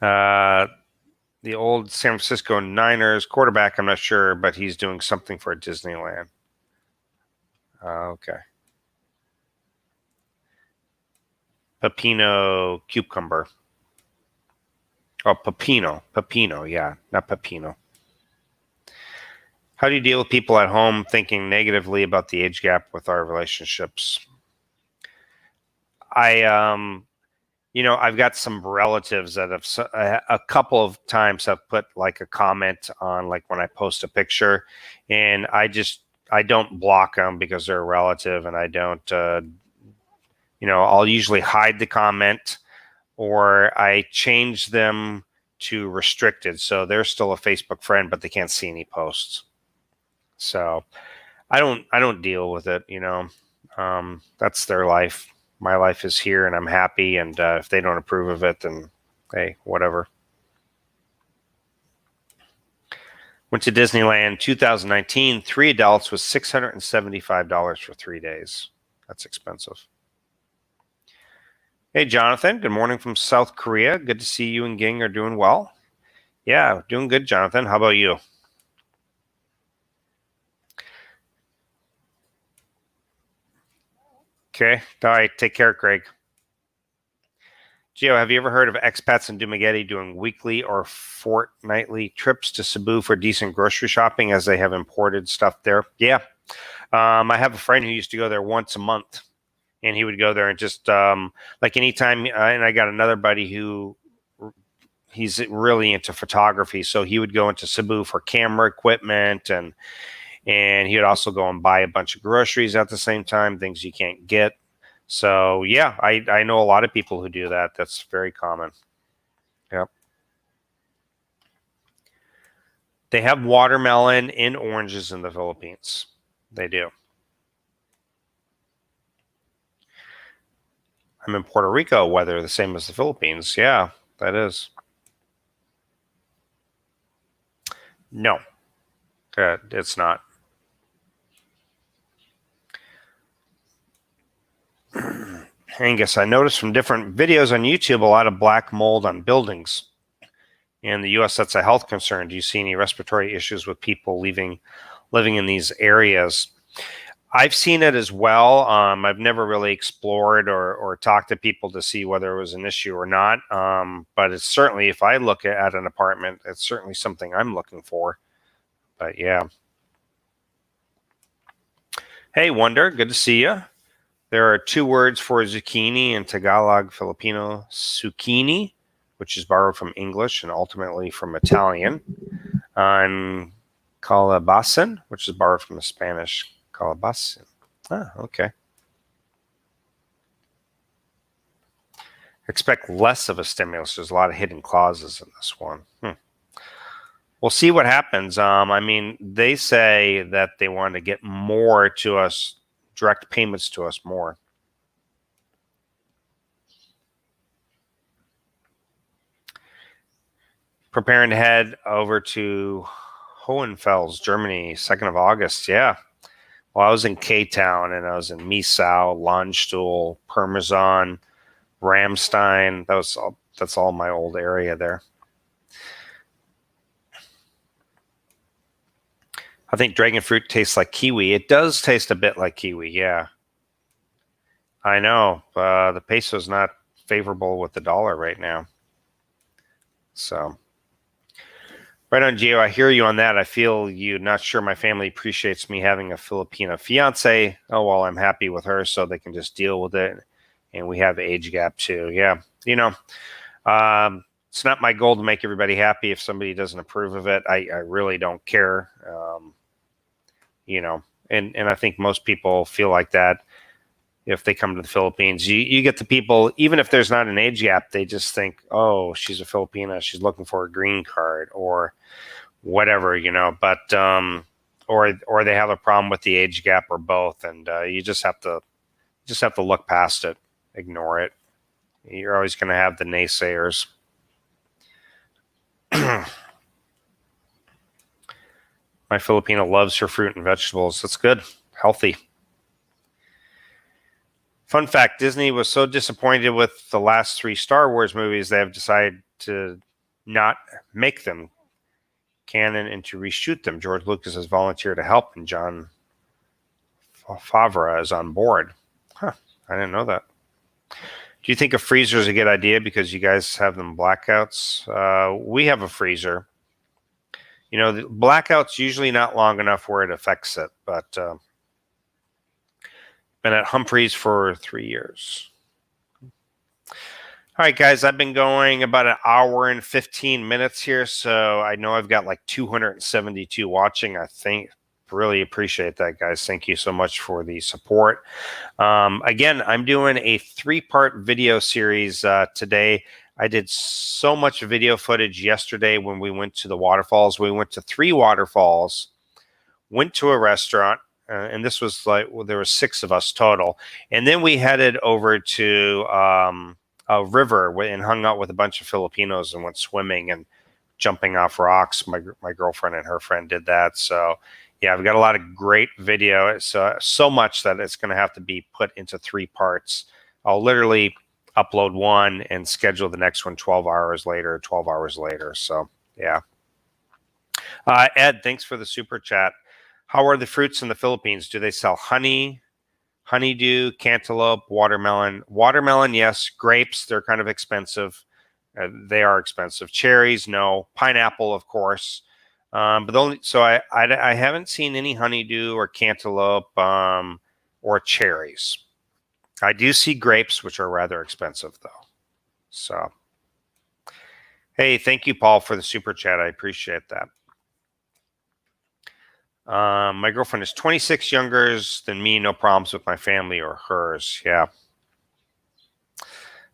The old San Francisco Niners quarterback, I'm not sure, but he's doing something for Disneyland. Okay. Pepino cucumber. Oh, Pepino, yeah, not Pepino. How do you deal with people at home thinking negatively about the age gap with our relationships? I've got some relatives that have a couple of times have put like a comment on like when I post a picture, and I don't block them because they're a relative, and I don't, I'll usually hide the comment or I change them to restricted, so they're still a Facebook friend, but they can't see any posts. So I don't deal with it. That's their life. My life is here, and I'm happy. And if they don't approve of it, then hey, whatever. Went to Disneyland 2019. 3 adults was $675 for 3 days. That's expensive. Hey, Jonathan. Good morning from South Korea. Good to see you and Ging are doing well. Yeah, doing good, Jonathan. How about you? Okay. All right. Take care, Craig. Gio, have you ever heard of expats in Dumaguete doing weekly or fortnightly trips to Cebu for decent grocery shopping as they have imported stuff there? Yeah. I have a friend who used to go there once a month, and he would go there and just like anytime. And I got another buddy who he's really into photography, so he would go into Cebu for camera equipment, and he would also go and buy a bunch of groceries at the same time, things you can't get. So yeah, I know a lot of people who do that. That's very common. Yep. They have watermelon and oranges in the Philippines. They do. I'm in Puerto Rico, weather the same as the Philippines. Yeah, that is. No, it's not. Angus, I noticed from different videos on YouTube a lot of black mold on buildings. In the U.S., that's a health concern. Do you see any respiratory issues with people living in these areas? I've seen it as well. I've never really explored or talked to people to see whether it was an issue or not. But it's certainly, if I look at an apartment, it's certainly something I'm looking for. But yeah. Hey, Wonder, good to see you. There are two words for zucchini in Tagalog, Filipino, zucchini, which is borrowed from English and ultimately from Italian, and calabasin, which is borrowed from the Spanish, calabasin. Ah, okay. Expect less of a stimulus. There's a lot of hidden clauses in this one. We'll see what happens. I mean, they say that they want to get more to us, direct payments to us more. Preparing to head over to Hohenfels, Germany, 2nd of August. Yeah. Well, I was in K-Town and I was in Misau, Landstuhl, Parmesan, Ramstein. That's all my old area there. I think dragon fruit tastes like kiwi. It does taste a bit like kiwi, yeah. I know. The peso's not favorable with the dollar right now. So, right on, Gio. I hear you on that. I feel you. Not sure my family appreciates me having a Filipina fiance. Oh, well, I'm happy with her, so they can just deal with it. And we have age gap too. Yeah, you know, it's not my goal to make everybody happy. If somebody doesn't approve of it, I really don't care. You know, and I think most people feel like that if they come to the Philippines. You get the people, even if there's not an age gap, they just think, oh, she's a Filipina, she's looking for a green card or whatever, you know. But or they have a problem with the age gap or both, and you just have to look past it, ignore it. You're always going to have the naysayers. My Filipina loves her fruit and vegetables. That's good. Healthy. Fun fact, Disney was so disappointed with the last 3 Star Wars movies, they have decided to not make them canon and to reshoot them. George Lucas has volunteered to help, and John Favreau is on board. Huh, I didn't know that. Do you think a freezer is a good idea because you guys have them blackouts? We have a freezer. You know, the blackout's usually not long enough where it affects it, but been at Humphreys for 3 years. All right, guys, I've been going about an hour and 15 minutes here, so I know I've got like 272 watching. I think really appreciate that, guys. Thank you so much for the support. Again, I'm doing a 3-part video series today. I did so much video footage yesterday when we went to the waterfalls. We went to 3 waterfalls, went to a restaurant, and this was like, well, there were 6 of us total. And then we headed over to a river and hung out with a bunch of Filipinos and went swimming and jumping off rocks. My girlfriend and her friend did that. So yeah, I've got a lot of great video. It's so much that it's going to have to be put into 3 parts. I'll literally upload one and schedule the next one 12 hours later. So yeah. Ed, thanks for the super chat. How are the fruits in the Philippines? Do they sell honey, honeydew, cantaloupe, watermelon? Watermelon, yes. Grapes, they're kind of expensive. They are expensive. Cherries, no. Pineapple, of course. But I haven't seen any honeydew or cantaloupe or cherries. I do see grapes, which are rather expensive, though. So, hey, thank you, Paul, for the super chat. I appreciate that. My girlfriend is 26 younger than me. No problems with my family or hers. Yeah.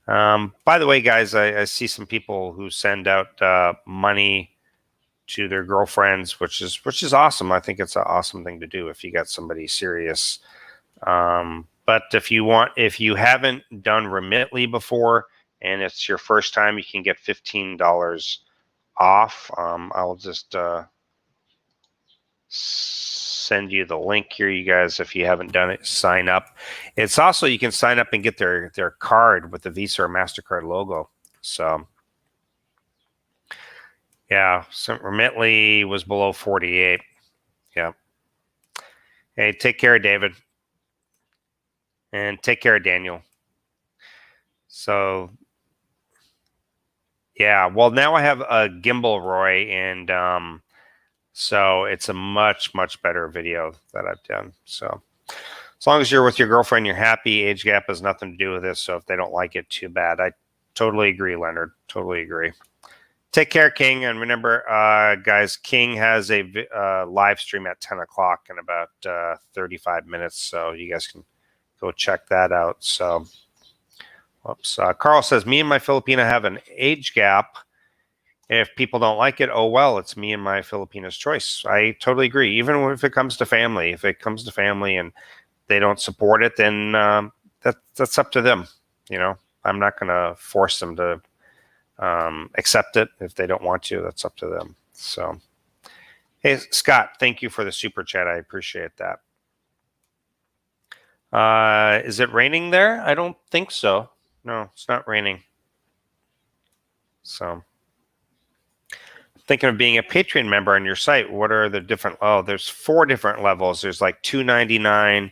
By the way, guys, I see some people who send out money to their girlfriends, which is awesome. I think it's an awesome thing to do if you got somebody serious. But if you haven't done Remitly before and it's your first time, you can get $15 off. I'll just send you the link here, you guys. If you haven't done it, sign up. It's also, you can sign up and get their card with the Visa or MasterCard logo. So yeah, so Remitly was below 48. Yeah. Hey, take care, David. And take care, Daniel. So yeah, well, now I have a gimbal, Roy, and so it's a much better video that I've done. So as long as you're with your girlfriend, you're happy. Age gap has nothing to do with this. So if they don't like it, too bad. I totally agree, Leonard. Totally agree. Take care, King. And remember, guys, King has a live stream at 10 o'clock in about 35 minutes. So you guys can go check that out. So, whoops. Carl says, me and my Filipina have an age gap. If people don't like it, oh, well, it's me and my Filipina's choice. I totally agree. Even if it comes to family, and they don't support it, then that's up to them. I'm not going to force them to accept it. If they don't want to, that's up to them. So, hey, Scott, thank you for the super chat. I appreciate that. Is it raining there? I don't think so. No, it's not raining. So, thinking of being a Patreon member on your site. What are the different? Oh, there's 4 different levels. There's like $2.99,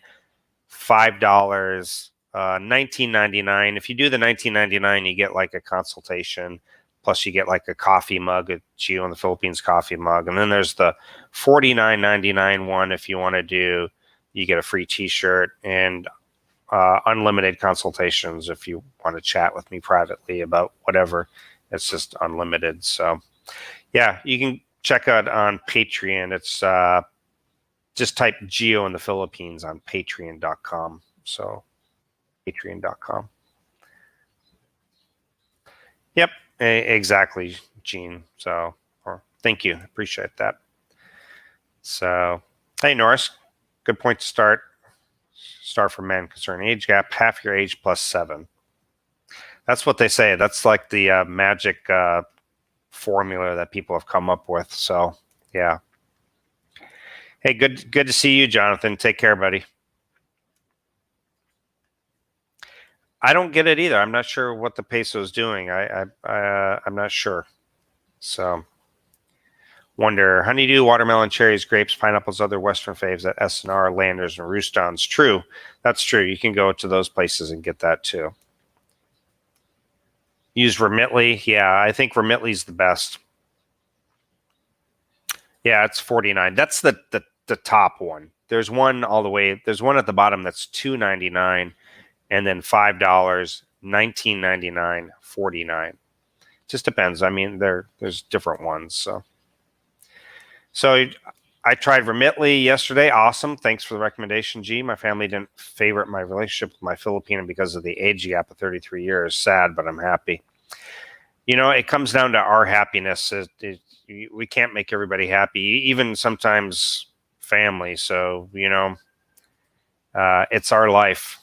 $5, $19.99. If you do the $19.99, you get like a consultation. Plus, you get like a coffee mug, a Geo in the Philippines coffee mug. And then there's the $49.99 one. If you want to do, you get a free T-shirt and unlimited consultations. If you want to chat with me privately about whatever, it's just unlimited. So, yeah, you can check out on Patreon. It's just type Geo in the Philippines on patreon.com. So patreon.com. Yep, exactly, Gene. So thank you. Appreciate that. So, hey, Norris, good point to start. Start for men concerning age gap, half your age plus 7. That's what they say. That's like the magic formula that people have come up with. So, yeah. Hey, good to see you, Jonathan. Take care, buddy. I don't get it either. I'm not sure what the peso is doing. I'm not sure. So, wonder honeydew, watermelon, cherries, grapes, pineapples, other Western faves at S&R, Landers, and Roostons. True, that's true. You can go to those places and get that too. Use Remitly. Yeah, I think Remitly's the best. Yeah, it's 49. That's the top one. There's one all the way. There's one at the bottom that's $2.99, and then $5, $19.99, $49. Just depends. I mean, there's different ones. So I tried Remitly yesterday. Awesome. Thanks for the recommendation, G. My family didn't favorite my relationship with my Filipina because of the age gap of 33 years. Sad, but I'm happy. It comes down to our happiness. We can't make everybody happy, even sometimes family. So, it's our life.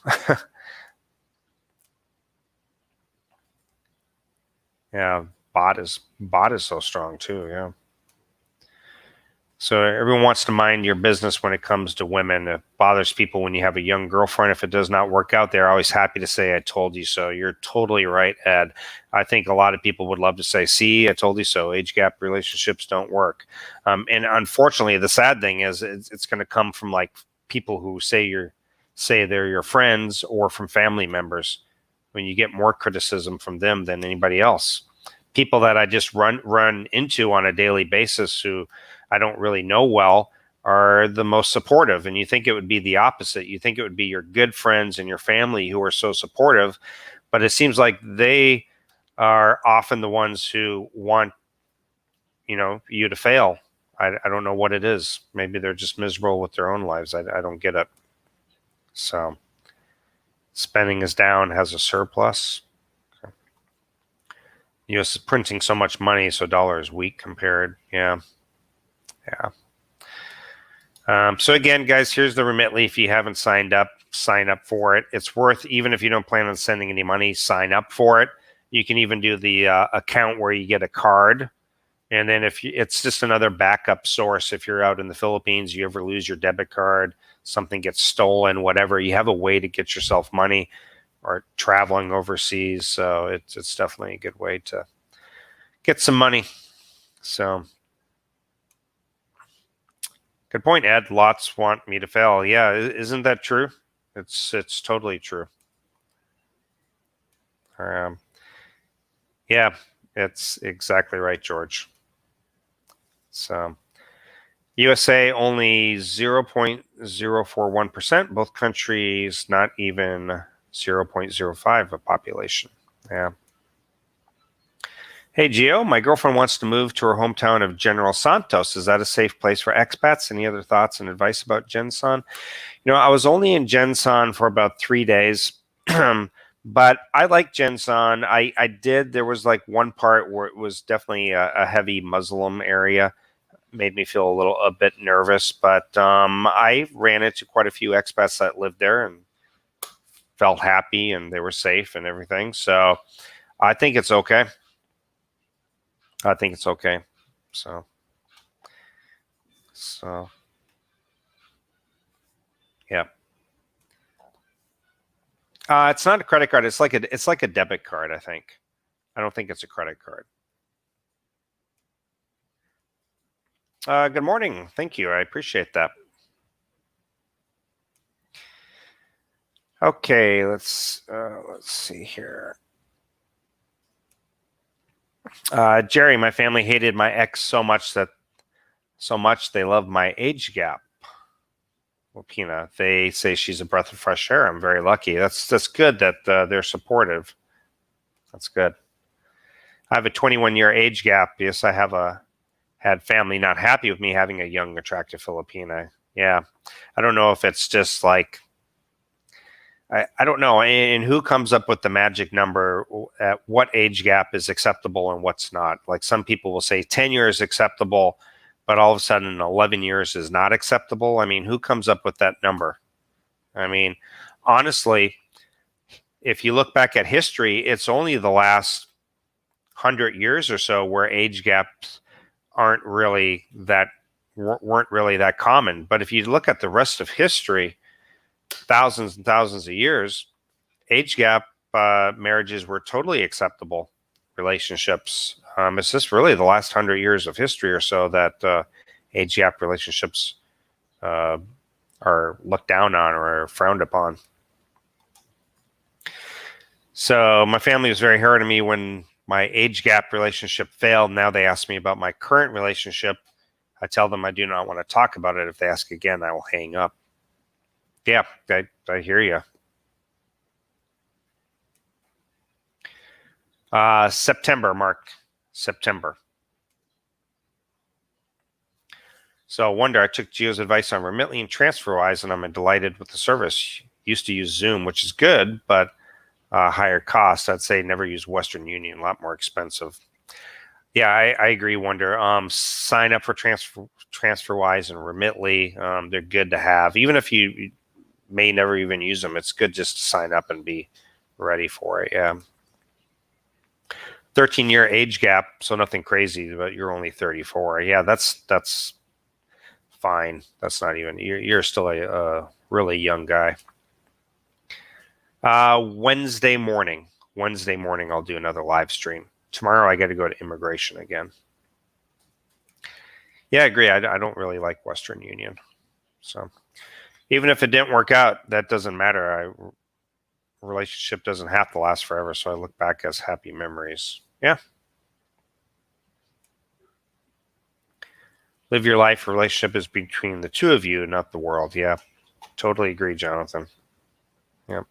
Yeah, bot is so strong too. Yeah. So everyone wants to mind your business when it comes to women. It bothers people when you have a young girlfriend. If it does not work out, they're always happy to say, I told you so. You're totally right, Ed. I think a lot of people would love to say, see, I told you so. Age gap relationships don't work. And unfortunately, the sad thing is it's going to come from like people who say they're your friends or from family members. When you get more criticism from them than anybody else. People that I just run into on a daily basis who I don't really know well are the most supportive. And you think it would be the opposite. You think it would be your good friends and your family who are so supportive, but it seems like they are often the ones who want, you to fail. I don't know what it is. Maybe they're just miserable with their own lives. I don't get it. So spending is down, has a surplus. Okay. U.S. is printing so much money, so dollar is weak compared. Yeah. So again, guys, here's the Remitly. If you haven't signed up, sign up for it. It's worth, even if you don't plan on sending any money, sign up for it. You can even do the account where you get a card And then it's just another backup source. If you're out in the Philippines, you ever lose your debit card, something gets stolen, whatever, you have a way to get yourself money, or traveling overseas. So it's definitely a good way to get some money. So good point, Ed. Lots want me to fail. Yeah, isn't that true? It's totally true. Yeah, it's exactly right, George. So USA only 0.041%. Both countries not even 0.05 of population. Yeah. Hey, Gio, my girlfriend wants to move to her hometown of General Santos. Is that a safe place for expats? Any other thoughts and advice about Gensan? I was only in Gensan for about 3 days, but I like Gensan. I did. There was like one part where it was definitely a heavy Muslim area. Made me feel a bit nervous, but I ran into quite a few expats that lived there and felt happy, and they were safe and everything. So I think it's okay. I think it's okay. So yeah. It's not a credit card. It's like a debit card, I think. I don't think it's a credit card. Good morning. Thank you. I appreciate that. Okay, let's see here. Jerry, my family hated my ex so much they love my age gap. Filipina, they say she's a breath of fresh air. I'm very lucky. That's good that they're supportive. That's good. I have a 21-year age gap. Yes, I had family not happy with me having a young, attractive Filipina. Yeah, I don't know if it's just like I don't know. And who comes up with the magic number at what age gap is acceptable and what's not? Like some people will say 10 years acceptable, but all of a sudden 11 years is not acceptable. I mean, who comes up with that number? I mean, honestly, if you look back at history, it's only the last 100 years or so where age gaps weren't really that common. But if you look at the rest of history, thousands and thousands of years, age gap marriages were totally acceptable relationships. It's just really the last 100 years of history or so that age gap relationships are looked down on or are frowned upon. So my family was very hard on me when my age gap relationship failed. Now they ask me about my current relationship. I tell them I do not want to talk about it. If they ask again, I will hang up. Yeah, I hear you. September, Mark. September. So Wonder, I took Gio's advice on Remitly and TransferWise, and I'm delighted with the service. Used to use Zoom, which is good, but higher cost. I'd say never use Western Union, a lot more expensive. Yeah, I agree, Wonder. Sign up for TransferWise and Remitly. They're good to have. Even if you may never even use them, it's good just to sign up and be ready for it. Yeah. 13-year age gap, so nothing crazy, but you're only 34. Yeah, that's fine. That's not even, you're still a really young guy. Wednesday morning, I'll do another live stream. Tomorrow I got to go to immigration again. Yeah, I agree. I don't really like Western Union. So even if it didn't work out, that doesn't matter. Relationship doesn't have to last forever. So I look back as happy memories. Yeah. Live your life. Relationship is between the two of you, not the world. Yeah. Totally agree, Jonathan. Yeah.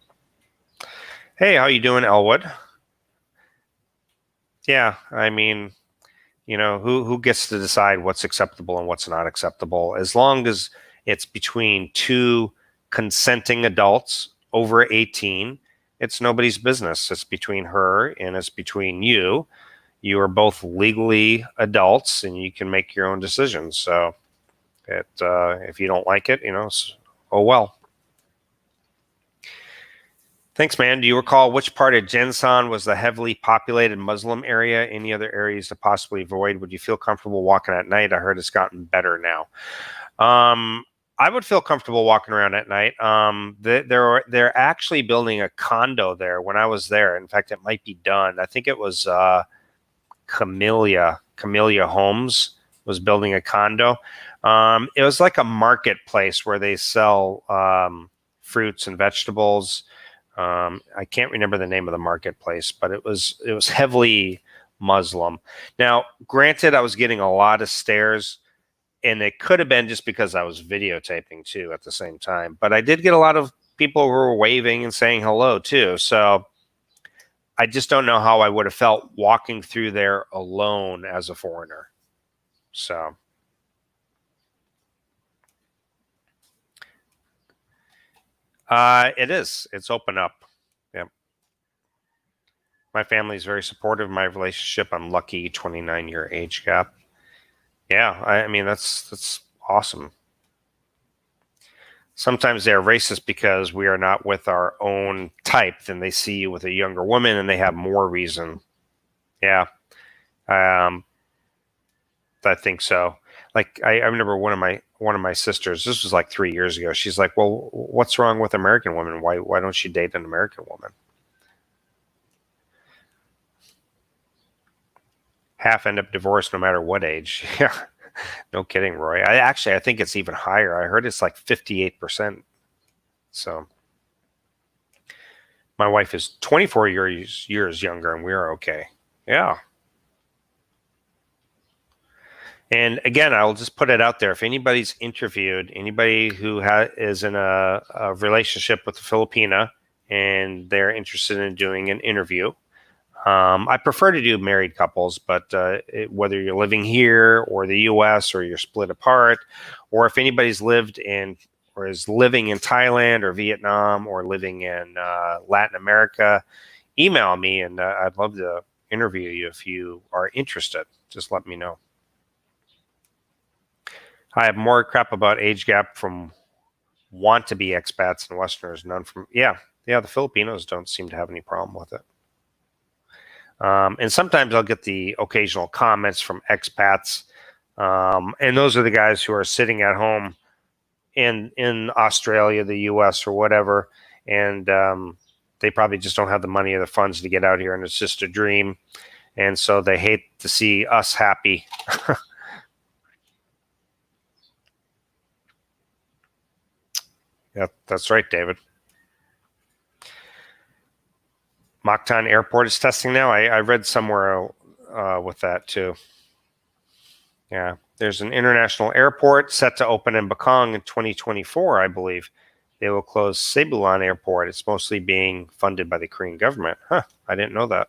Hey, how you doing, Elwood? Yeah, I mean, who gets to decide what's acceptable and what's not acceptable? As long as it's between two consenting adults over 18, it's nobody's business. It's between her and it's between you. You are both legally adults and you can make your own decisions. So if you don't like it, oh well. Thanks, man. Do you recall which part of Jensan was the heavily populated Muslim area? Any other areas to possibly avoid? Would you feel comfortable walking at night? I heard it's gotten better now. I would feel comfortable walking around at night. They're actually building a condo there. When I was there, in fact, it might be done. I think it was Camellia Homes was building a condo. It was like a marketplace where they sell fruits and vegetables. I can't remember the name of the marketplace, but it was heavily Muslim. Now, granted, I was getting a lot of stares, and it could have been just because I was videotaping too at the same time. But I did get a lot of people who were waving and saying hello too. So I just don't know how I would have felt walking through there alone as a foreigner. So. It is. It's open up. Yep. My family is very supportive of my relationship. I'm lucky, 29-year age gap. Yeah, I mean that's awesome. Sometimes they're racist because we are not with our own type. Then they see you with a younger woman, and they have more reason. Yeah, I think so. Like I remember one of my sisters. This was like 3 years ago. She's like, "Well, what's wrong with American women? Why don't you date an American woman?" Half end up divorced no matter what age. Yeah, no kidding, Roy. I think it's even higher. I heard it's like 58%. So my wife is 24 years younger, and we are okay. Yeah. And again, I'll just put it out there. If anybody's interviewed, anybody who is in a relationship with a Filipina and they're interested in doing an interview, I prefer to do married couples, but whether you're living here or the U.S. or you're split apart, or if anybody's lived in or is living in Thailand or Vietnam or living in Latin America, email me and I'd love to interview you if you are interested. Just let me know. I have more crap about age gap from want to be expats and Westerners, none from the Filipinos don't seem to have any problem with it. And sometimes I'll get the occasional comments from expats, and those are the guys who are sitting at home in Australia, the U.S., or whatever, and they probably just don't have the money or the funds to get out here, and it's just a dream, and so they hate to see us happy. Yeah, that's right, David. Mactan Airport is testing now. I read somewhere with that too. Yeah, there's an international airport set to open in Bakong in 2024, I believe. They will close Cebulan Airport. It's mostly being funded by the Korean government. Huh, I didn't know that.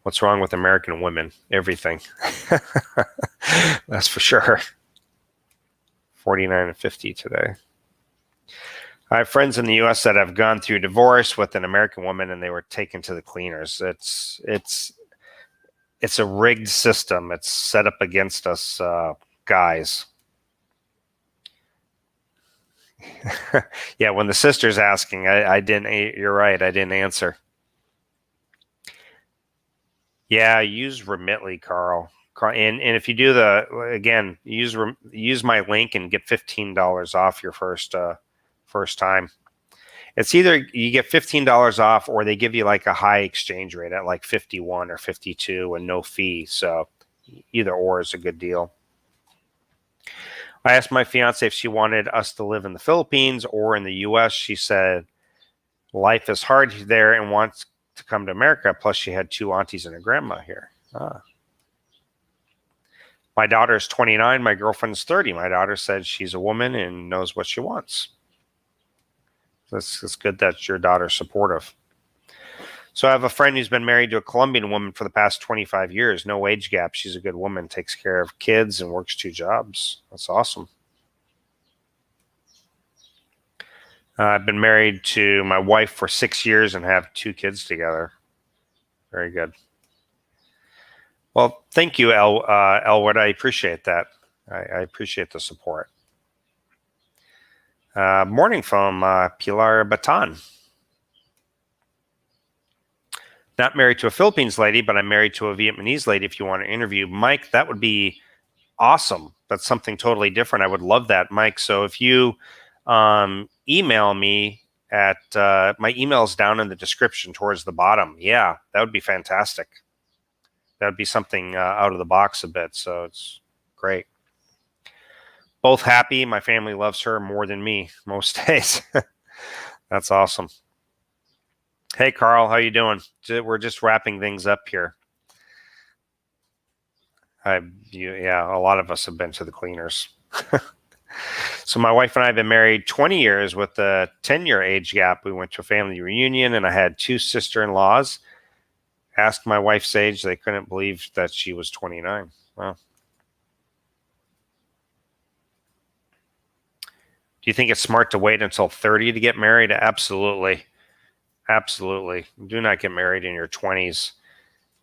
What's wrong with American women? Everything. That's for sure. 49 and 50 today. I have friends in the U.S. that have gone through divorce with an American woman, and they were taken to the cleaners. It's a rigged system. It's set up against us guys. Yeah, when the sister's asking, I didn't. You're right. I didn't answer. Yeah, use Remitly, Carl. And if you do use my link and get $15 off your first time. It's either you get $15 off or they give you like a high exchange rate at like 51 or 52 and no fee. So either or is a good deal. I asked my fiance if she wanted us to live in the Philippines or in the U.S. She said life is hard there and wants to come to America. Plus, she had 2 aunties and a grandma here. My daughter is 29. My girlfriend's 30. My daughter said she's a woman and knows what she wants. It's good that your daughter's supportive. So I have a friend who's been married to a Colombian woman for the past 25 years. No age gap. She's a good woman, takes care of kids and works 2 jobs. That's awesome. I've been married to my wife for 6 years and have 2 kids together. Very good. Well, thank you, Elwood. I appreciate that. I appreciate the support. Morning from Pilar Baton. Not married to a Philippines lady, but I'm married to a Vietnamese lady. If you want to interview Mike, that would be awesome. That's something totally different. I would love that, Mike. So if you email me at my email's down in the description towards the bottom. Yeah, that would be fantastic. That would be something out of the box a bit. So it's great. Both happy. My family loves her more than me most days. That's awesome. Hey, Carl, how you doing? We're just wrapping things up here. Yeah, a lot of us have been to the cleaners. So my wife and I have been married 20 years with a 10-year age gap. We went to a family reunion, and I had two sister-in-laws. Asked my wife's age. They couldn't believe that she was 29. Wow. Do you think it's smart to wait until 30 to get married? Absolutely. Absolutely. Do not get married in your 20s.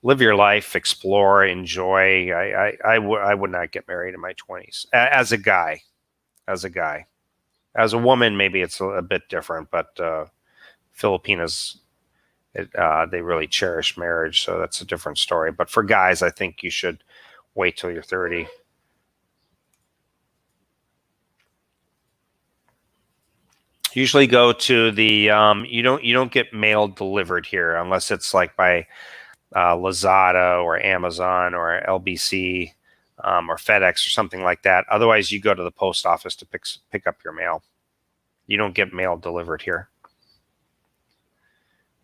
Live your life, explore, enjoy. I would not get married in my 20s as a guy. As a guy. As a woman, maybe it's a bit different, but Filipinas, they really cherish marriage, so that's a different story. But for guys, I think you should wait till you're 30. Usually go to the you don't get mail delivered here unless it's like by Lazada or Amazon or LBC or FedEx or something like that. Otherwise, you go to the post office to pick up your mail. You don't get mail delivered here.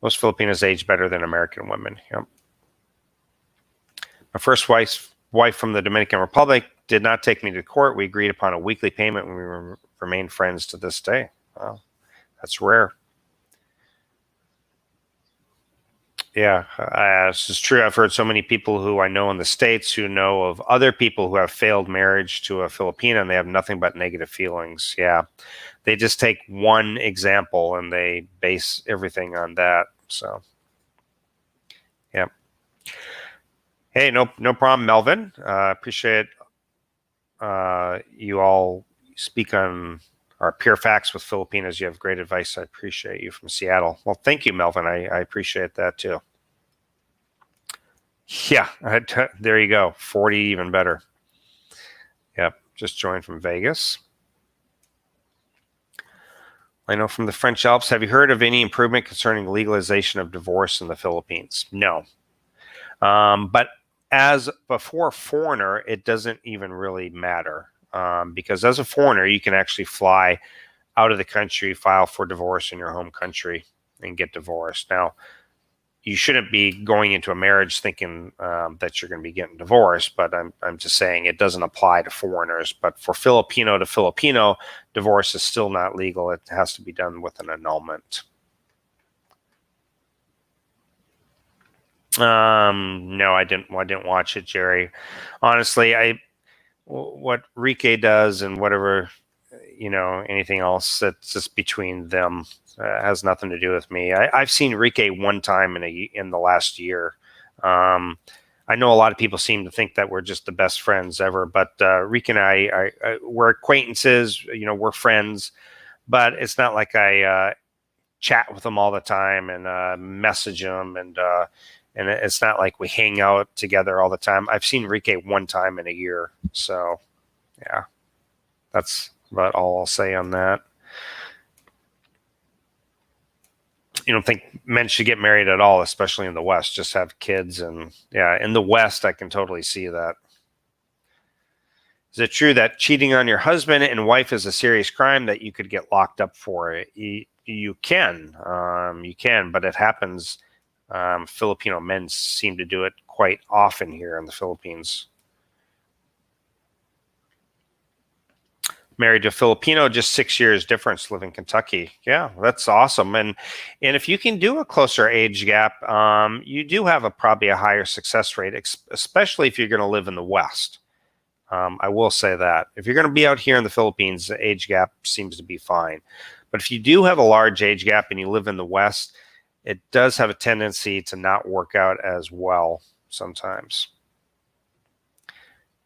Most Filipinos age better than American women. Yep. My first wife from the Dominican Republic did not take me to court. We agreed upon a weekly payment, and we remain friends to this day. Wow, that's rare. Yeah, this is true. I've heard so many people who I know in the States who know of other people who have failed marriage to a Filipina, and they have nothing but negative feelings. Yeah, they just take one example and they base everything on that. So, yeah. Hey, no problem, Melvin. Appreciate you all speak on our pure facts with Filipinas. You have great advice. I appreciate you from Seattle. Well, thank you, Melvin. I appreciate that too. Yeah, there you go. 40, even better. Yep, just joined from Vegas. I know from the French Alps. Have you heard of any improvement concerning legalization of divorce in the Philippines? No. But as before foreigner, it doesn't even really matter because as a foreigner, you can actually fly out of the country, file for divorce in your home country, and get divorced. Now, you shouldn't be going into a marriage thinking that you're going to be getting divorced, but I'm just saying it doesn't apply to foreigners. But for Filipino to Filipino, divorce is still not legal. It has to be done with an annulment. No, I didn't watch it, Jerry. Honestly, what Rike does and whatever, anything else that's just between them. Has nothing to do with me. I've seen Rike one time in the last year. I know a lot of people seem to think that we're just the best friends ever, but Rike and I we're acquaintances. We're friends, but it's not like I chat with him all the time and message him and it's not like we hang out together all the time. I've seen Rike one time in a year, so yeah, that's about all I'll say on that. You don't think men should get married at all, especially in the West, just have kids. And yeah, in the West, I can totally see that. Is it true that cheating on your husband and wife is a serious crime that you could get locked up for? You can, but it happens. Filipino men seem to do it quite often here in the Philippines. Married to a Filipino, just 6 years difference, live in Kentucky. Yeah, that's awesome. And if you can do a closer age gap, you do have probably a higher success rate, especially if you're going to live in the West. I will say that. If you're going to be out here in the Philippines, the age gap seems to be fine. But if you do have a large age gap and you live in the West, it does have a tendency to not work out as well sometimes.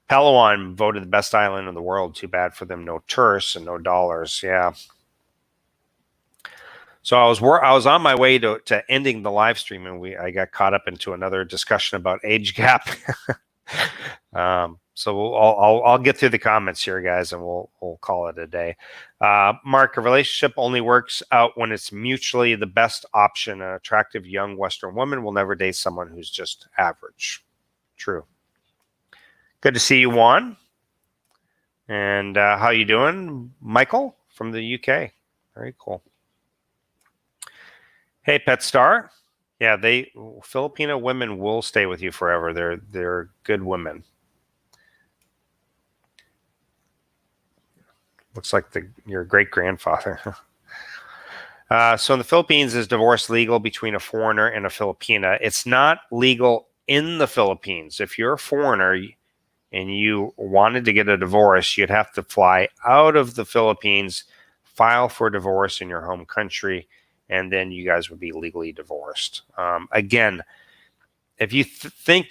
Palawan voted the best island in the world. Too bad for them. No tourists and no dollars. Yeah. So I was on my way to ending the live stream, and I got caught up into another discussion about age gap. So I'll get through the comments here, guys, and we'll call it a day. Mark, a relationship only works out when it's mutually the best option. An attractive young Western woman will never date someone who's just average. True. Good to see you, Juan. And how you doing, Michael from the UK? Very cool. Hey, Pet Star. Yeah, Filipino women will stay with you forever. They're good women. Looks like your great grandfather. So in the Philippines, is divorce legal between a foreigner and a Filipina? It's not legal in the Philippines. If you're a foreigner and you wanted to get a divorce, you'd have to fly out of the Philippines, file for divorce in your home country, and then you guys would be legally divorced. Again, if you think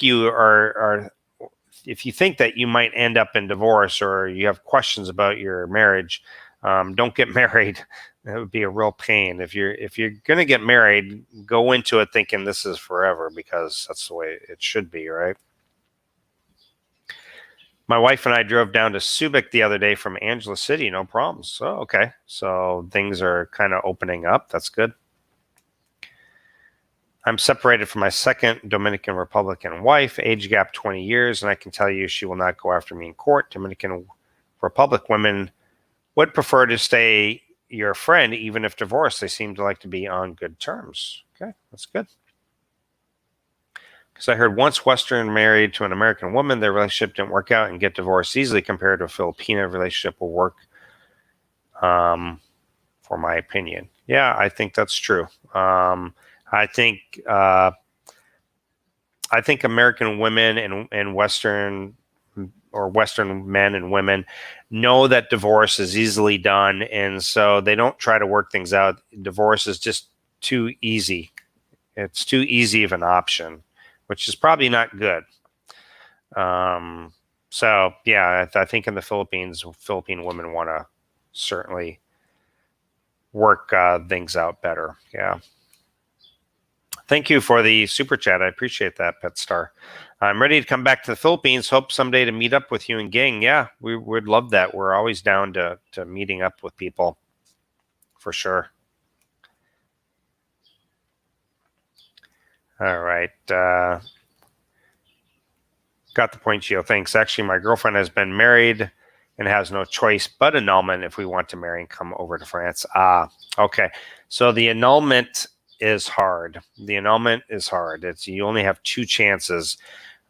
if you think that you might end up in divorce or you have questions about your marriage, don't get married. That would be a real pain. If you're going to get married, go into it thinking this is forever, because that's the way it should be, right? My wife and I drove down to Subic the other day from Angela City, no problems. So, okay. So things are kind of opening up. That's good. I'm separated from my second Dominican Republican wife, age gap 20 years, and I can tell you she will not go after me in court. Dominican Republic women would prefer to stay your friend even if divorced. They seem to like to be on good terms. Okay, that's good. Because I heard once Western married to an American woman, their relationship didn't work out and get divorced easily compared to a Filipina relationship will work, for my opinion. Yeah, I think that's true. I think American women and Western men and women know that divorce is easily done, and so they don't try to work things out. Divorce is just too easy. It's too easy of an option, which is probably not good. So yeah, I think in the Philippines, Philippine women want to certainly work things out better. Yeah. Thank you for the super chat. I appreciate that, Pet Star. I'm ready to come back to the Philippines. Hope someday to meet up with you and gang. Yeah, we would love that. We're always down to meeting up with people, for sure. All right. Got the point, Gio. Thanks. Actually, my girlfriend has been married and has no choice but annulment if we want to marry and come over to France. Okay. So the annulment is hard. The annulment is hard. You only have two chances.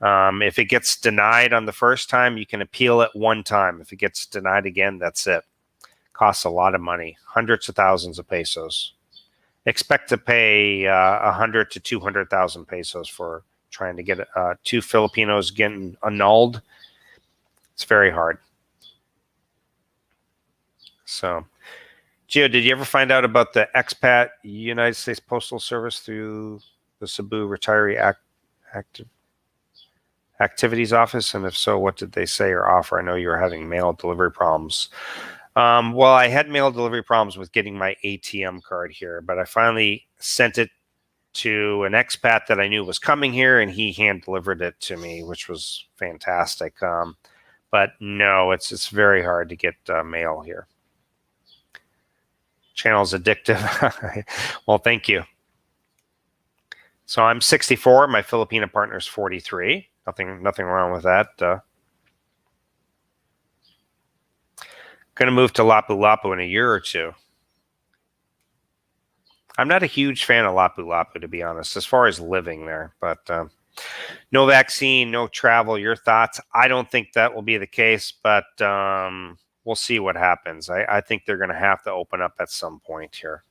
If it gets denied on the first time, you can appeal it one time. If it gets denied again, that's it. Costs a lot of money, hundreds of thousands of pesos. Expect to pay 100 to 200,000 pesos for trying to get two Filipinos getting annulled. It's very hard. So, Gio, did you ever find out about the expat United States Postal Service through the Cebu Retiree Activities Office? And if so, what did they say or offer? I know you were having mail delivery problems. Well, I had mail delivery problems with getting my ATM card here, but I finally sent it to an expat that I knew was coming here, and he hand delivered it to me, which was fantastic. But no, it's very hard to get mail here. Channel's addictive. Well, thank you. So I'm 64. My Filipina partner's 43. Nothing wrong with that. Going to move to Lapu-Lapu in a year or two. I'm not a huge fan of Lapu-Lapu, to be honest, as far as living there. But no vaccine, no travel. Your thoughts? I don't think that will be the case, but we'll see what happens. I think they're going to have to open up at some point here.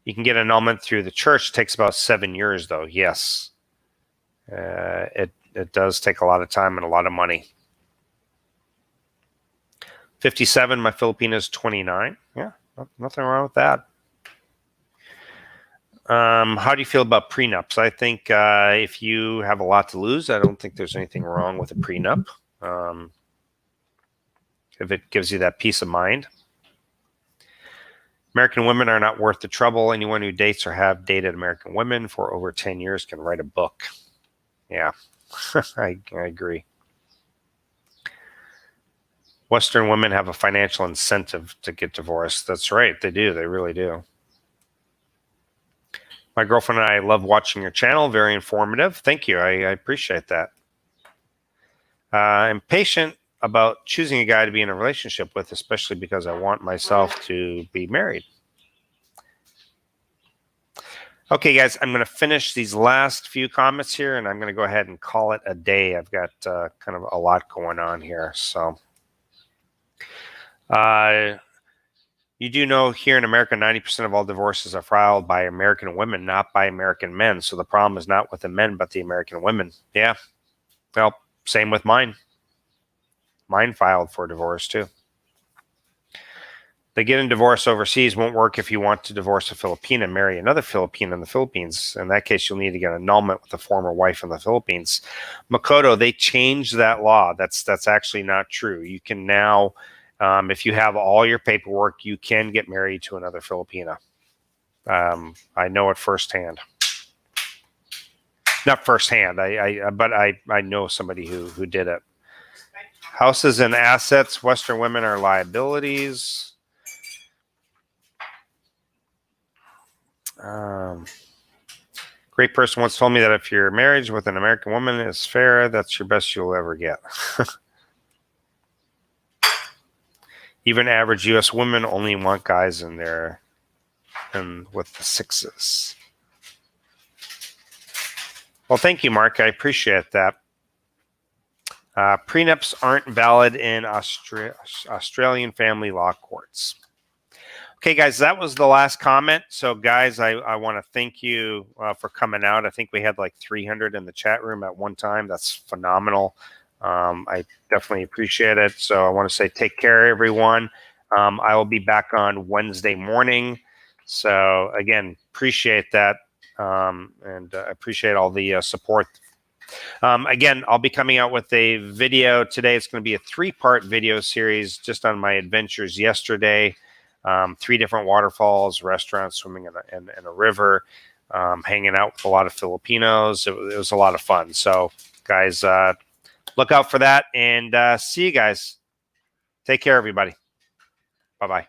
You can get annulment through the church. It takes about 7 years, though. Yes. It does take a lot of time and a lot of money. 57, my Filipina's 29. Yeah, nothing wrong with that. How do you feel about prenups? I think if you have a lot to lose, I don't think there's anything wrong with a prenup. If it gives you that peace of mind. American women are not worth the trouble. Anyone who dates or have dated American women for over 10 years can write a book. Yeah, I agree. Western women have a financial incentive to get divorced. That's right. They do. They really do. My girlfriend and I love watching your channel. Very informative. Thank you. I appreciate that. I'm patient about choosing a guy to be in a relationship with, especially because I want myself to be married. Okay, guys, I'm going to finish these last few comments here, and I'm going to go ahead and call it a day. I've got kind of a lot going on here. So you do know here in America, 90% of all divorces are filed by American women, not by American men. So the problem is not with the men, but the American women. Yeah. Well, same with mine. Mine filed for divorce too. The getting divorced overseas won't work if you want to divorce a Filipina and marry another Filipina in the Philippines. In that case, you'll need to get an annulment with a former wife in the Philippines. Makoto, they changed that law. That's actually not true. You can now, if you have all your paperwork, you can get married to another Filipina. I know it firsthand. Not firsthand, but I know somebody who did it. Houses and assets, Western women are liabilities. Great person once told me that if your marriage with an American woman is fair, that's your best you'll ever get. Even average U.S. women only want guys in there and with the sixes. Well, thank you, Mark. I appreciate that. Prenups aren't valid in Australian family law courts. Okay, guys, that was the last comment. So, guys, I want to thank you for coming out. I think we had like 300 in the chat room at one time. That's phenomenal. I definitely appreciate it. So I want to say take care, everyone. I will be back on Wednesday morning. So, again, appreciate that. And appreciate all the support. Again, I'll be coming out with a video today. It's going to be a 3-part video series just on my adventures yesterday. 3 different waterfalls, restaurants, swimming in a river, hanging out with a lot of Filipinos. It was a lot of fun. So, guys, look out for that, and see you guys. Take care, everybody. Bye-bye.